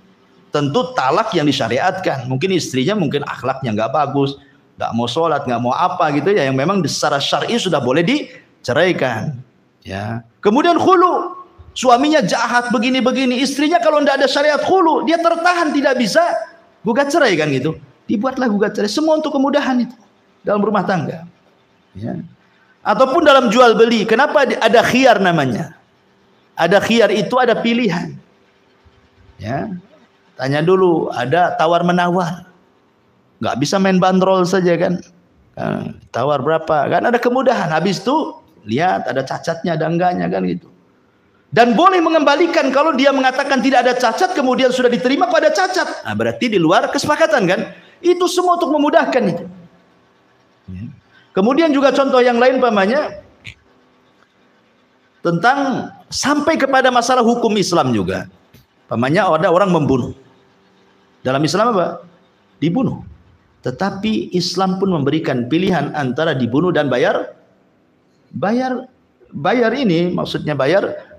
Tentu talak yang disyariatkan. Mungkin istrinya mungkin akhlaknya nggak bagus, nggak mau sholat, nggak mau apa gitu ya, yang memang secara syar'i sudah boleh diceraikan. Ya. Kemudian khulu. Suaminya jahat begini-begini, istrinya kalau tidak ada syariat khulu, dia tertahan tidak bisa gugat cerai, kan gitu. Dibuatlah gugat cerai, semua untuk kemudahan itu dalam rumah tangga. Ya. Ataupun dalam jual beli, kenapa ada khiyar namanya? Ada khiyar itu ada pilihan. Ya. Tanya dulu, ada tawar menawar. Nggak bisa main bandrol saja, kan. Tawar berapa? Kan ada kemudahan. Habis itu lihat ada cacatnya, ada enggaknya, kan gitu. Dan boleh mengembalikan kalau dia mengatakan tidak ada cacat, kemudian sudah diterima kok ada cacat. Nah, berarti di luar kesepakatan, kan? Itu semua untuk memudahkan itu. Kemudian juga contoh yang lain pamannya tentang sampai kepada masalah hukum Islam juga. Pamannya ada orang membunuh. Dalam Islam apa? Dibunuh. Tetapi Islam pun memberikan pilihan antara dibunuh dan bayar ini maksudnya bayar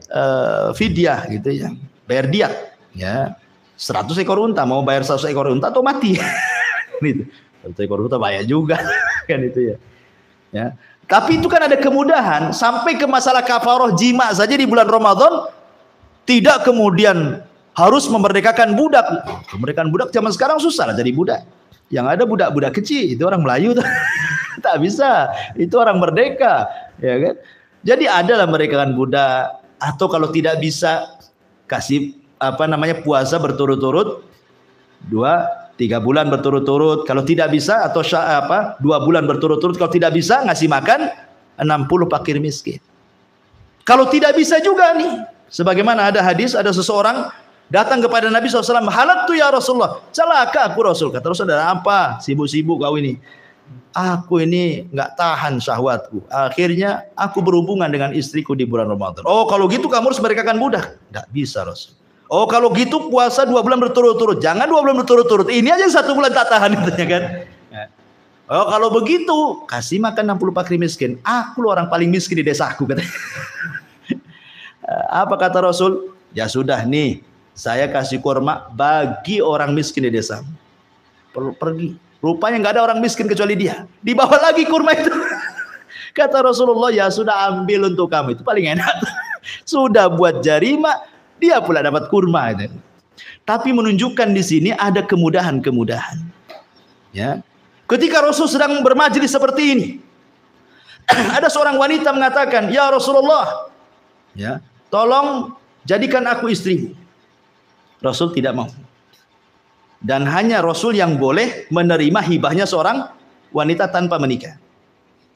fidyah gitu ya, bayar diat ya, 100 ekor unta, mau bayar 100 ekor unta atau mati. Gitu. 100 ekor unta bayar juga kan itu ya. Ya. Tapi itu kan ada kemudahan sampai ke masalah kafaroh jima saja di bulan Ramadan, tidak kemudian harus memerdekakan budak. Memerdekakan budak zaman sekarang susah lah jadi budak. Yang ada budak-budak kecil itu orang Melayu tuh. Tak bisa, itu orang merdeka, ya kan? Jadi adalah mereka kan budak. Atau kalau tidak bisa kasih puasa berturut-turut 2-3 bulan berturut-turut. Kalau tidak bisa atau 2 bulan berturut-turut. Kalau tidak bisa ngasih makan 60 fakir miskin. Kalau tidak bisa juga nih, sebagaimana ada hadis, ada seseorang datang kepada Nabi SAW, halaktu ya Rasulullah, celaka aku Rasul. Kata Rasul, ada apa? Sibuk-sibuk kau ini. Aku ini nggak tahan syahwatku. Akhirnya aku berhubungan dengan istriku di bulan Ramadan. Oh, kalau gitu kamu harus merdekakan budak. Nggak bisa, Rasul. Oh, kalau gitu puasa 2 bulan berturut-turut. Jangan 2 bulan berturut-turut. Ini aja 1 bulan tak tahan, katanya kan. Oh, kalau begitu kasih makan 60 fakir miskin. Aku loh orang paling miskin di desaku, katanya. Apa kata Rasul? Ya sudah nih, saya kasih kurma bagi orang miskin di desa. Pergi. Rupanya nggak ada orang miskin kecuali dia. Dibawa lagi kurma itu. Kata Rasulullah, ya sudah ambil untuk kamu, itu paling enak. Sudah buat jarima, dia pula dapat kurma. Tapi menunjukkan di sini ada kemudahan-kemudahan. Ya, ketika Rasul sedang bermajlis seperti ini, ada seorang wanita mengatakan, ya Rasulullah, ya, tolong jadikan aku istrimu. Rasul tidak mau. Dan hanya Rasul yang boleh menerima hibahnya seorang wanita tanpa menikah.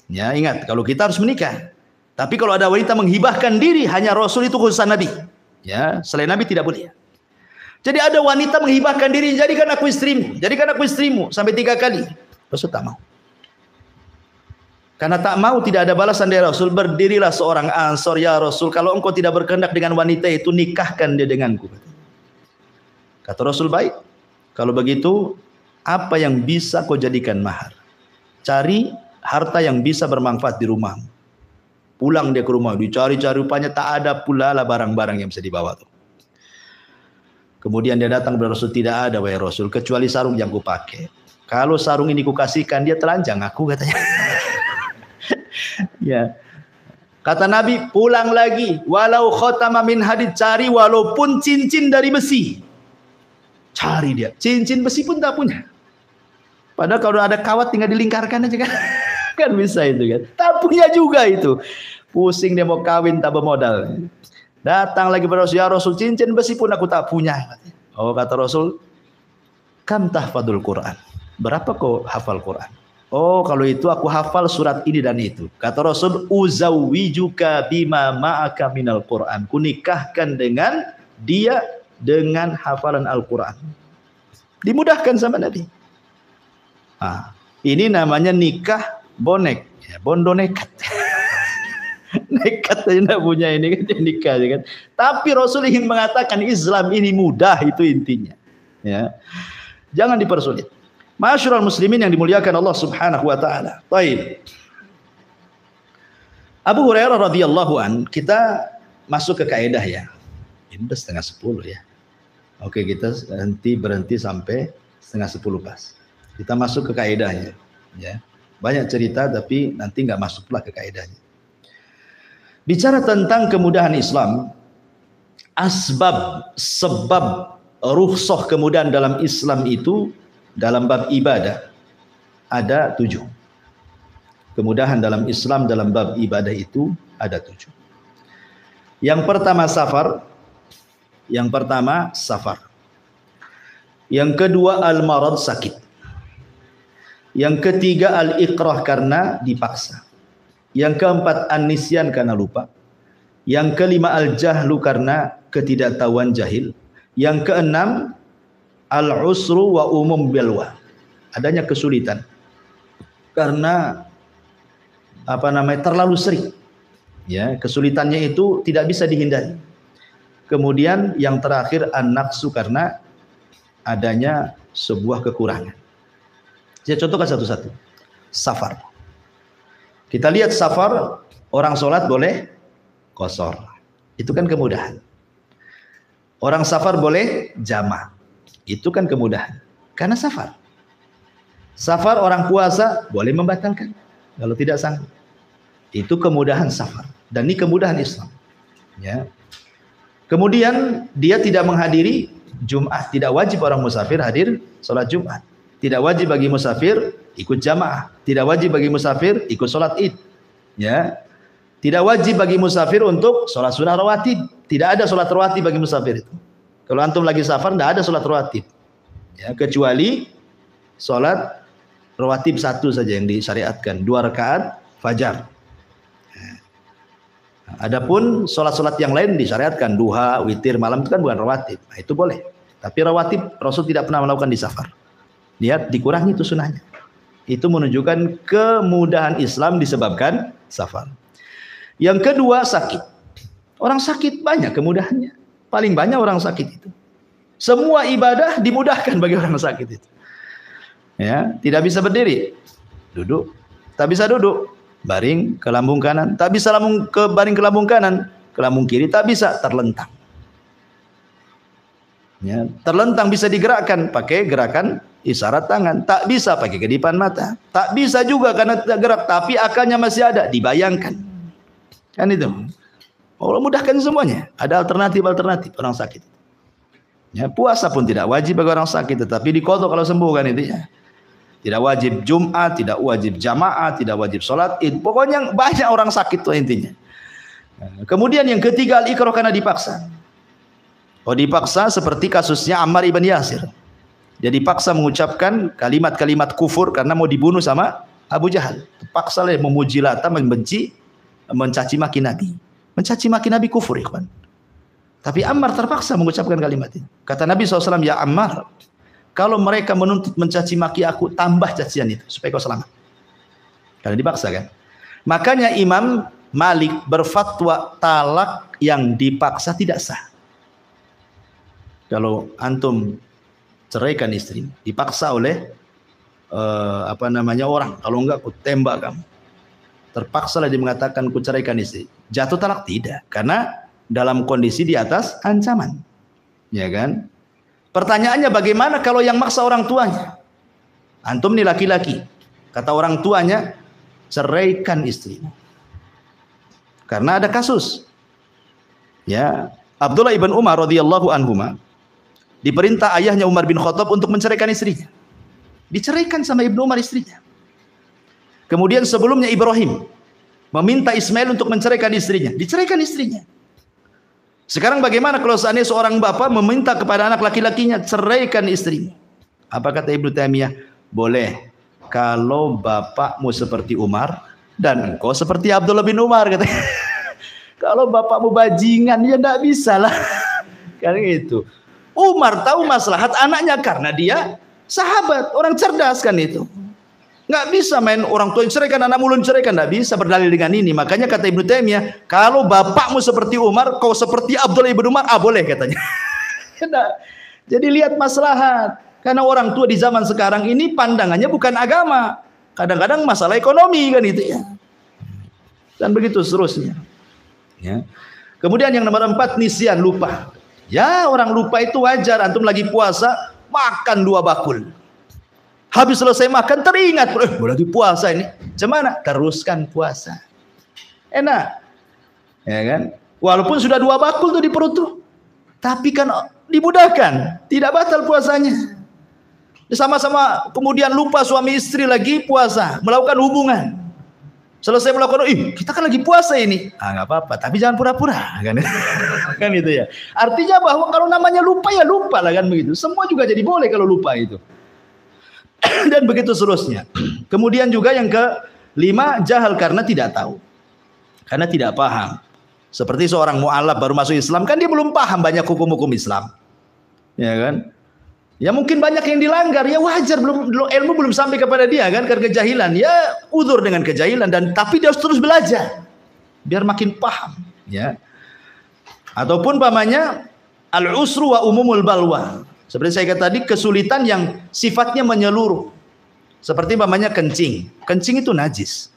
Ya, ingat, kalau kita harus menikah. Tapi kalau ada wanita menghibahkan diri, hanya Rasul, itu khusus Nabi. Ya, selain Nabi tidak boleh. Jadi ada wanita menghibahkan diri, jadikan aku istrimu, jadikan aku istrimu, sampai 3 kali. Rasul tak mau. Karena tak mau, tidak ada balasan dari Rasul. Berdirilah seorang Ansor, ya Rasul, kalau engkau tidak berkehendak dengan wanita itu, nikahkan dia denganku. Kata Rasul, baik. Kalau begitu, apa yang bisa kau jadikan mahar? Cari harta yang bisa bermanfaat di rumahmu. Pulang dia ke rumah, dicari-cari, rupanya tak ada pula lah barang-barang yang bisa dibawa tuh. Kemudian dia datang kepada Rasul, tidak ada wahai Rasul, kecuali sarung yang kupakai. Kalau sarung ini kukasihkan, dia telanjang aku, katanya. Ya. Kata Nabi, pulang lagi, walau khatama min hadid, cari walaupun cincin dari besi. Cari dia, cincin besi pun tak punya. Padahal kalau ada kawat tinggal dilingkarkan aja, kan. Kan bisa itu, kan. Tak punya juga itu. Pusing dia mau kawin tak bermodal. Datang lagi pada Rasul, ya Rasul, cincin besi pun aku tak punya. Oh, kata Rasul, kam tahfadul Quran. Berapa kau hafal Quran? Oh, kalau itu aku hafal surat ini dan itu. Kata Rasul, uzawwijuka bima ma'aka minal Quran. Kunikahkan dengan dia dengan hafalan Al-Quran. Dimudahkan sama Nabi. Ini namanya nikah bonek, ya, bondo nekat. Nekat aja tidak punya ini kan, dia nikah kan. Tapi Rasul ingin mengatakan Islam ini mudah, itu intinya. Ya, jangan dipersulit. Ma'asyiral muslimin yang dimuliakan Allah Subhanahu wa taala. Baik. Abu Hurairah radhiyallahu an, kita masuk ke kaidah ya. Ini udah 9:30 ya. Oke, kita berhenti sampai 9:30 pas. Kita masuk ke kaidahnya ya. Banyak cerita tapi nanti nggak masuklah ke kaidahnya. Bicara tentang kemudahan Islam, sebab rukhsah kemudahan dalam Islam itu dalam bab ibadah ada 7. Kemudahan dalam Islam dalam bab ibadah itu ada 7. Yang pertama safar. Yang kedua al-marad, sakit. Yang ketiga al-ikrah, karena dipaksa. Yang keempat an-nisyan, karena lupa. Yang kelima al-jahlu, karena ketidaktahuan, jahil. Yang keenam al-usru wa umum bilwa, adanya kesulitan karena terlalu sering. Ya, kesulitannya itu tidak bisa dihindari. Kemudian yang terakhir an-naqsu, karena adanya sebuah kekurangan. Saya contohkan satu-satu. Safar. Kita lihat safar, orang sholat boleh qashar. Itu kan kemudahan. Orang safar boleh jama'. Itu kan kemudahan. Karena safar. Safar orang puasa boleh membatalkan kalau tidak sanggup. Itu kemudahan safar. Dan ini kemudahan Islam. Ya. Kemudian dia tidak menghadiri Jumat. Tidak wajib orang musafir hadir sholat Jumat. Tidak wajib bagi musafir ikut jamaah. Tidak wajib bagi musafir ikut sholat id. Ya. Tidak wajib bagi musafir untuk sholat sunnah rawatib. Tidak ada sholat rawatib bagi musafir itu. Kalau antum lagi safar tidak ada sholat rawatib. Ya, kecuali sholat rawatib 1 saja yang disyariatkan, 2 rakaat fajar. Adapun sholat-sholat yang lain disyariatkan, duha, witir, malam, itu kan bukan rawatib. Nah, itu boleh. Tapi rawatib Rasul tidak pernah melakukan di safar. Lihat, dikurangi itu sunnahnya. Itu menunjukkan kemudahan Islam disebabkan safar. Yang kedua, sakit. Orang sakit banyak kemudahannya. Paling banyak orang sakit itu. Semua ibadah dimudahkan bagi orang sakit itu. Ya, tidak bisa berdiri, duduk. Tak bisa duduk, baring ke lambung kanan. Tak bisa baring ke lambung kanan, ke lambung kiri tak bisa, terlentang. Ya, terlentang bisa digerakkan pakai gerakan isyarat tangan, tak bisa pakai kedipan mata, tak bisa juga karena tidak gerak, tapi akalnya masih ada, dibayangkan. Kan itu. Allah mudahkan semuanya. Ada alternatif orang sakit. Ya, puasa pun tidak wajib bagi orang sakit, tetapi diqadha kalau sembuh kan itu ya. Tidak wajib Jumat, tidak wajib jamaah, tidak wajib sholat id. Pokoknya banyak orang sakit tuh intinya. Kemudian yang ketiga al-ikrah, karena dipaksa. Oh, dipaksa seperti kasusnya Ammar ibn Yasir. Dia dipaksa mengucapkan kalimat-kalimat kufur karena mau dibunuh sama Abu Jahal. Paksa lah memuji Lata, mencaci maki Nabi. Mencaci maki Nabi kufur, ikhwan. Tapi Ammar terpaksa mengucapkan kalimat ini. Kata Nabi SAW, ya Ammar, kalau mereka menuntut mencaci maki aku, tambah cacian itu supaya kau selamat. Karena dipaksa kan. Makanya Imam Malik berfatwa talak yang dipaksa tidak sah. Kalau antum ceraikan istri, dipaksa oleh orang, kalau enggak aku tembak kamu. Terpaksalah dia mengatakan ku ceraikan istri. Jatuh talak tidak, karena dalam kondisi di atas ancaman. Ya kan? Pertanyaannya bagaimana kalau yang maksa orang tuanya? Antum nih laki-laki, kata orang tuanya, ceraikan istrimu. Karena ada kasus. Ya, Abdullah ibn Umar radhiyallahu anhuma diperintah ayahnya Umar bin Khattab untuk menceraikan istrinya. Diceraikan sama Ibnu Umar istrinya. Kemudian sebelumnya Ibrahim meminta Ismail untuk menceraikan istrinya. Diceraikan istrinya. Sekarang bagaimana kalau seandainya seorang bapak meminta kepada anak laki-lakinya, ceraikan istrimu? Apa kata Ibnu Taimiyah? Boleh kalau bapakmu seperti Umar dan engkau seperti Abdullah bin Umar, katanya. Kalau bapakmu bajingan, ya tidak bisa lah. Karena itu Umar tahu maslahat anaknya karena dia sahabat, orang cerdas kan itu. Nggak bisa main orang tua yang ceraikan, anak mulun ceraikan, nggak bisa berdalil dengan ini. Makanya kata Ibnu Taimiyah, kalau bapakmu seperti Umar, kau seperti Abdullah ibnu Umar, boleh katanya. Jadi lihat maslahat. Karena orang tua di zaman sekarang ini pandangannya bukan agama, kadang-kadang masalah ekonomi kan itu ya. Dan begitu seterusnya. Ya. Kemudian yang nomor 4, nisyan, lupa. Ya, orang lupa itu wajar. Antum lagi puasa, makan 2 bakul. Habis selesai makan teringat, lagi puasa ini. Gimana? Teruskan puasa. Enak. Ya kan? Walaupun sudah 2 bakul tuh di perut tuh. Tapi kan dimudahkan, tidak batal puasanya. Sama-sama kemudian lupa suami istri lagi puasa, melakukan hubungan. Selesai melakukan, kita kan lagi puasa ini. Nggak apa-apa, tapi jangan pura-pura kan. Kan itu ya. Artinya bahwa kalau namanya lupa ya lupa lah kan begitu. Semua juga jadi boleh kalau lupa itu. Dan begitu seterusnya. Kemudian juga yang ke-5, jahal karena tidak tahu, karena tidak paham. Seperti seorang mu'alaf baru masuk Islam, kan dia belum paham banyak hukum-hukum Islam, ya kan? Ya mungkin banyak yang dilanggar, ya wajar, ilmu belum sampai kepada dia kan, karena kejahilan. Ya uzur dengan kejahilan, dan tapi dia harus terus belajar biar makin paham, ya. Ataupun pamannya al-usru wa umumul balwa. Seperti saya kata tadi, kesulitan yang sifatnya menyeluruh. Seperti pamannya kencing. Kencing itu najis.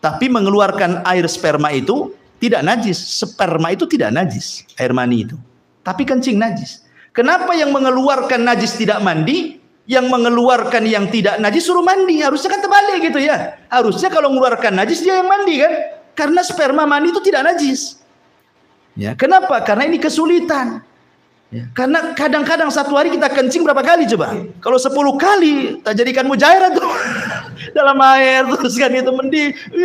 Tapi mengeluarkan air sperma itu tidak najis. Sperma itu tidak najis, air mani itu. Tapi kencing najis. Kenapa yang mengeluarkan najis tidak mandi, yang mengeluarkan yang tidak najis suruh mandi? Harusnya kan terbalik gitu ya. Harusnya kalau mengeluarkan najis dia yang mandi kan? Karena sperma mani itu tidak najis. Ya, kenapa? Karena ini kesulitan. Ya, karena kadang-kadang satu hari kita kencing berapa kali coba? Kalau 10 kali, tak jadikan mujairat tuh dalam air terus kan itu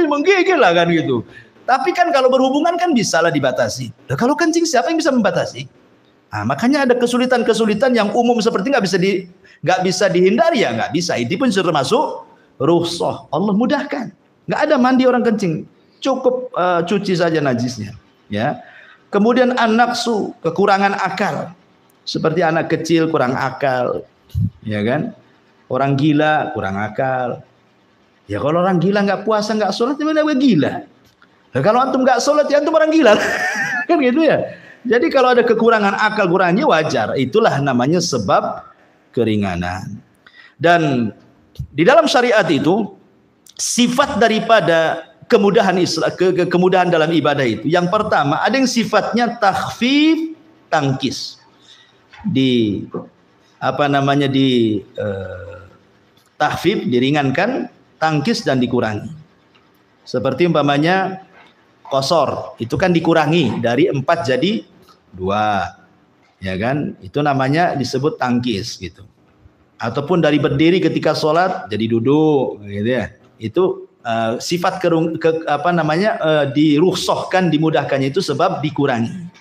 menggigil lah kan gitu. Tapi kan kalau berhubungan kan bisa lah dibatasi. Nah, kalau kencing siapa yang bisa membatasi? Nah, makanya ada kesulitan-kesulitan yang umum seperti nggak bisa dihindari ya nggak bisa. Ini pun termasuk rukhsah. Allah mudahkan. Nggak ada mandi orang kencing, cukup cuci saja najisnya. Ya. Kemudian an-nafsu, kekurangan akal. Seperti anak kecil kurang akal, ya kan? Orang gila kurang akal. Ya kalau orang gila nggak puasa nggak sholat, gimana gila? Nah, kalau antum nggak sholat ya antum orang gila, kan gitu ya. Jadi kalau ada kekurangan akal kurangnya wajar. Itulah namanya sebab keringanan. Dan di dalam syariat itu sifat daripada kemudahan kemudahan dalam ibadah itu. Yang pertama ada yang sifatnya takhfif tangkis. Tahfif diringankan, tangkis dan dikurangi. Seperti umpamanya qasar, itu kan dikurangi dari 4 jadi 2. Ya kan? Itu namanya disebut tangkis gitu. Ataupun dari berdiri ketika sholat jadi duduk gitu ya. Itu sifat dirukhsahkan, dimudahkannya itu sebab dikurangi.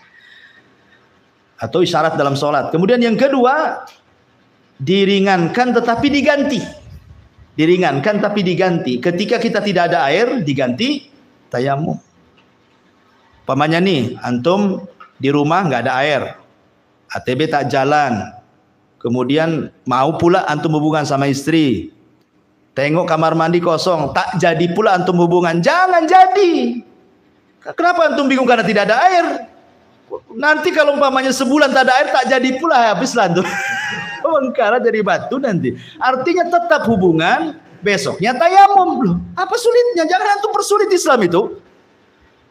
Atau isyarat dalam sholat. Kemudian yang kedua, diringankan tetapi diganti. Diringankan tapi diganti. Ketika kita tidak ada air, diganti tayamum. Pamannya nih, antum di rumah nggak ada air, ATB tak jalan, kemudian mau pula antum hubungan sama istri, tengok kamar mandi kosong, tak jadi pula antum hubungan. Jangan jadi. Kenapa antum bingung? Karena tidak ada air. Nanti kalau umpamanya sebulan tak ada air, tak jadi pula, habislah antum. Mengkarat jadi batu nanti. Artinya tetap hubungan, besoknya tayamum. Loh, apa sulitnya? Jangan antum persulit Islam itu.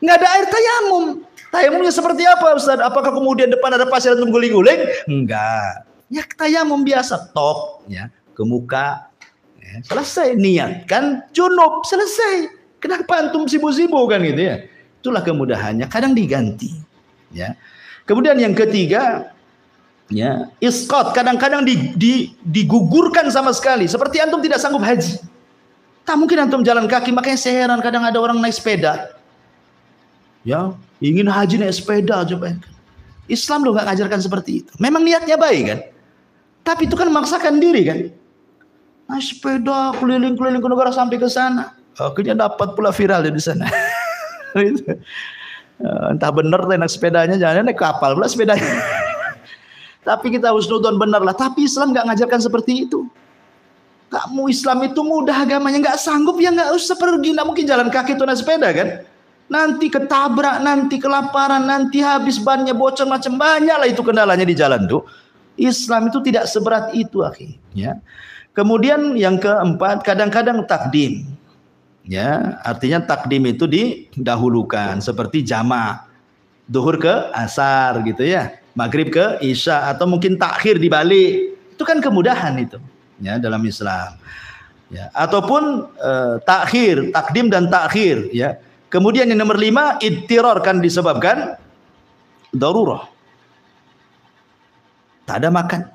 Nggak ada air tayamum. Tayamumnya seperti apa Ustaz? Apakah kemudian depan ada pasir antum guling-guling? Enggak. Ya tayamum biasa, top ya, ke muka. Ya, selesai, niatkan junub, selesai. Kenapa antum sibuk-sibuk kan gitu ya? Itulah kemudahannya, kadang diganti. Ya. Kemudian yang ketiga, ya, isqat, kadang-kadang digugurkan sama sekali. Seperti antum tidak sanggup haji. Tak mungkin antum jalan kaki, makanya saya heran kadang ada orang naik sepeda. Ya, ingin haji naik sepeda coba. Islam loh nggak ngajarkan seperti itu. Memang niatnya baik kan? Tapi itu kan memaksakan diri kan? Naik sepeda keliling-keliling ke negara sampai ke sana. Akhirnya dapat pula viral di sana. Entah benar naik sepedanya, jangan naik kapal pula sepedanya. Tapi kita husnudon benar lah. Tapi Islam nggak ngajarkan seperti itu. Kamu Islam itu mudah agamanya, nggak sanggup ya nggak usah pergi, nggak mungkin jalan kaki atau naik sepeda kan? Nanti ketabrak, nanti kelaparan, nanti habis bannya bocor, macam banyak lah itu kendalanya di jalan tuh. Islam itu tidak seberat itu, akhi. Ya. Kemudian yang keempat, kadang-kadang takdim. Ya, artinya takdim itu didahulukan seperti jamak. Duhur ke asar gitu ya. Maghrib ke isya, atau mungkin takhir dibalik. Itu kan kemudahan itu. Ya, dalam Islam, ya, ataupun takhir, takdim dan takhir, ya. Kemudian yang nomor 5, idtirar, kan disebabkan darurah. Tak ada makan.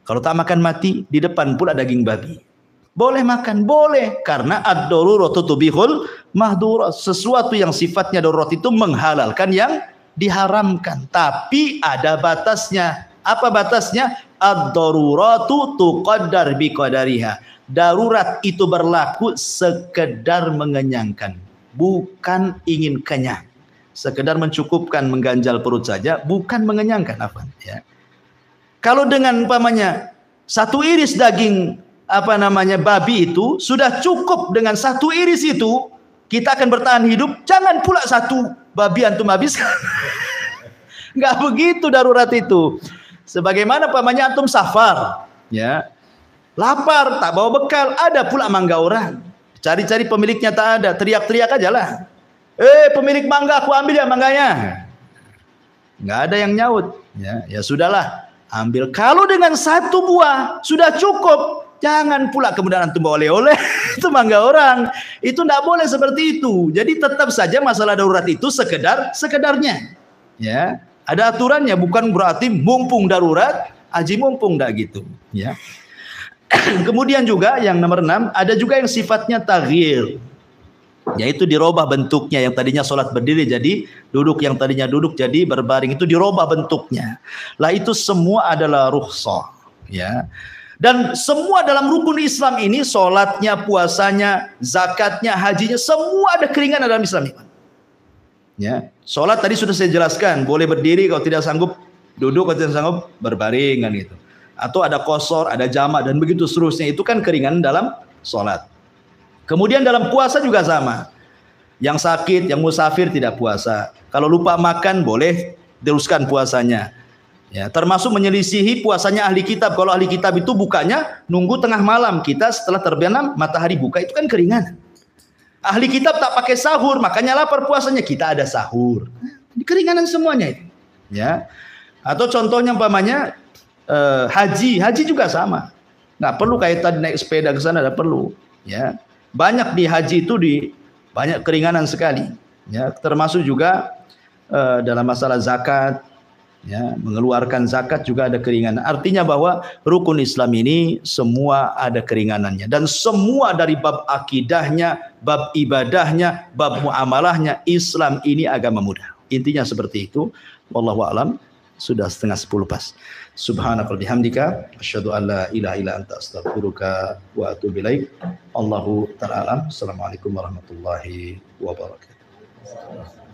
Kalau tak makan mati, di depan pula daging babi. Boleh makan, boleh, karena ad-daruratu tubihul mahdurat. Sesuatu yang sifatnya darurat itu menghalalkan yang diharamkan, tapi ada batasnya. Apa batasnya? Ad-daruratu tuqaddar biqadariha. Darurat itu berlaku sekedar mengenyangkan, bukan ingin kenyang. Sekedar mencukupkan, mengganjal perut saja, bukan mengenyangkan, apa ya. Kalau dengan umpamanya satu iris daging babi itu sudah cukup, dengan satu iris itu kita akan bertahan hidup, jangan pula satu babi antum habiskan. Enggak begitu darurat itu. Sebagaimana antum safar, ya, lapar, tak bawa bekal, ada pula mangga orang, cari-cari pemiliknya tak ada, teriak-teriak aja lah, pemilik mangga, aku ambil ya mangganya. Nggak ada yang nyaut, ya sudahlah, ambil. Kalau dengan satu buah sudah cukup, jangan pula kemudian antum bawa oleh-oleh itu mangga orang, itu nggak boleh seperti itu. Jadi tetap saja masalah darurat itu sekedarnya, ya. Ada aturannya, bukan berarti mumpung darurat, aji mumpung, enggak gitu, ya. Kemudian juga yang nomor 6, ada juga yang sifatnya taghyir, yaitu dirubah bentuknya. Yang tadinya sholat berdiri jadi duduk, yang tadinya duduk jadi berbaring, itu dirubah bentuknya. Lah itu semua adalah rukhsah, ya. Dan semua dalam rukun Islam ini, sholatnya, puasanya, zakatnya, hajinya, semua ada keringanan dalam Islam ini. Ya, sholat tadi sudah saya jelaskan, boleh berdiri, kalau tidak sanggup duduk, kalau tidak sanggup berbaring, kan gitu. Atau ada qasar, ada jamak, dan begitu seterusnya. Itu kan keringanan dalam sholat. Kemudian dalam puasa juga sama. Yang sakit, yang musafir tidak puasa. Kalau lupa makan boleh teruskan puasanya. Ya, termasuk menyelisihi puasanya ahli kitab. Kalau ahli kitab itu bukanya nunggu tengah malam, kita setelah terbenam matahari buka, itu kan keringanan. Ahli kitab tak pakai sahur, makanya lapar puasanya, kita ada sahur. Di keringanan semuanya itu, ya. Atau contohnya umpamanya haji juga sama. Nggak perlu kayak tadi naik sepeda ke sana, nggak perlu, ya. Banyak di haji itu banyak keringanan sekali, ya. Termasuk juga dalam masalah zakat, ya, mengeluarkan zakat juga ada keringanan. Artinya bahwa rukun Islam ini semua ada keringanannya, dan semua dari bab akidahnya, bab ibadahnya, bab muamalahnya, Islam ini agama mudah. Intinya seperti itu. Wallahu a'lam. Sudah 9:30 pas. Subhanakallahumma bihamdika asyhadu an la ilaha illa anta astaghfiruka wa atubu ilaik. Allahu ta'ala. Assalamualaikum warahmatullahi wabarakatuh.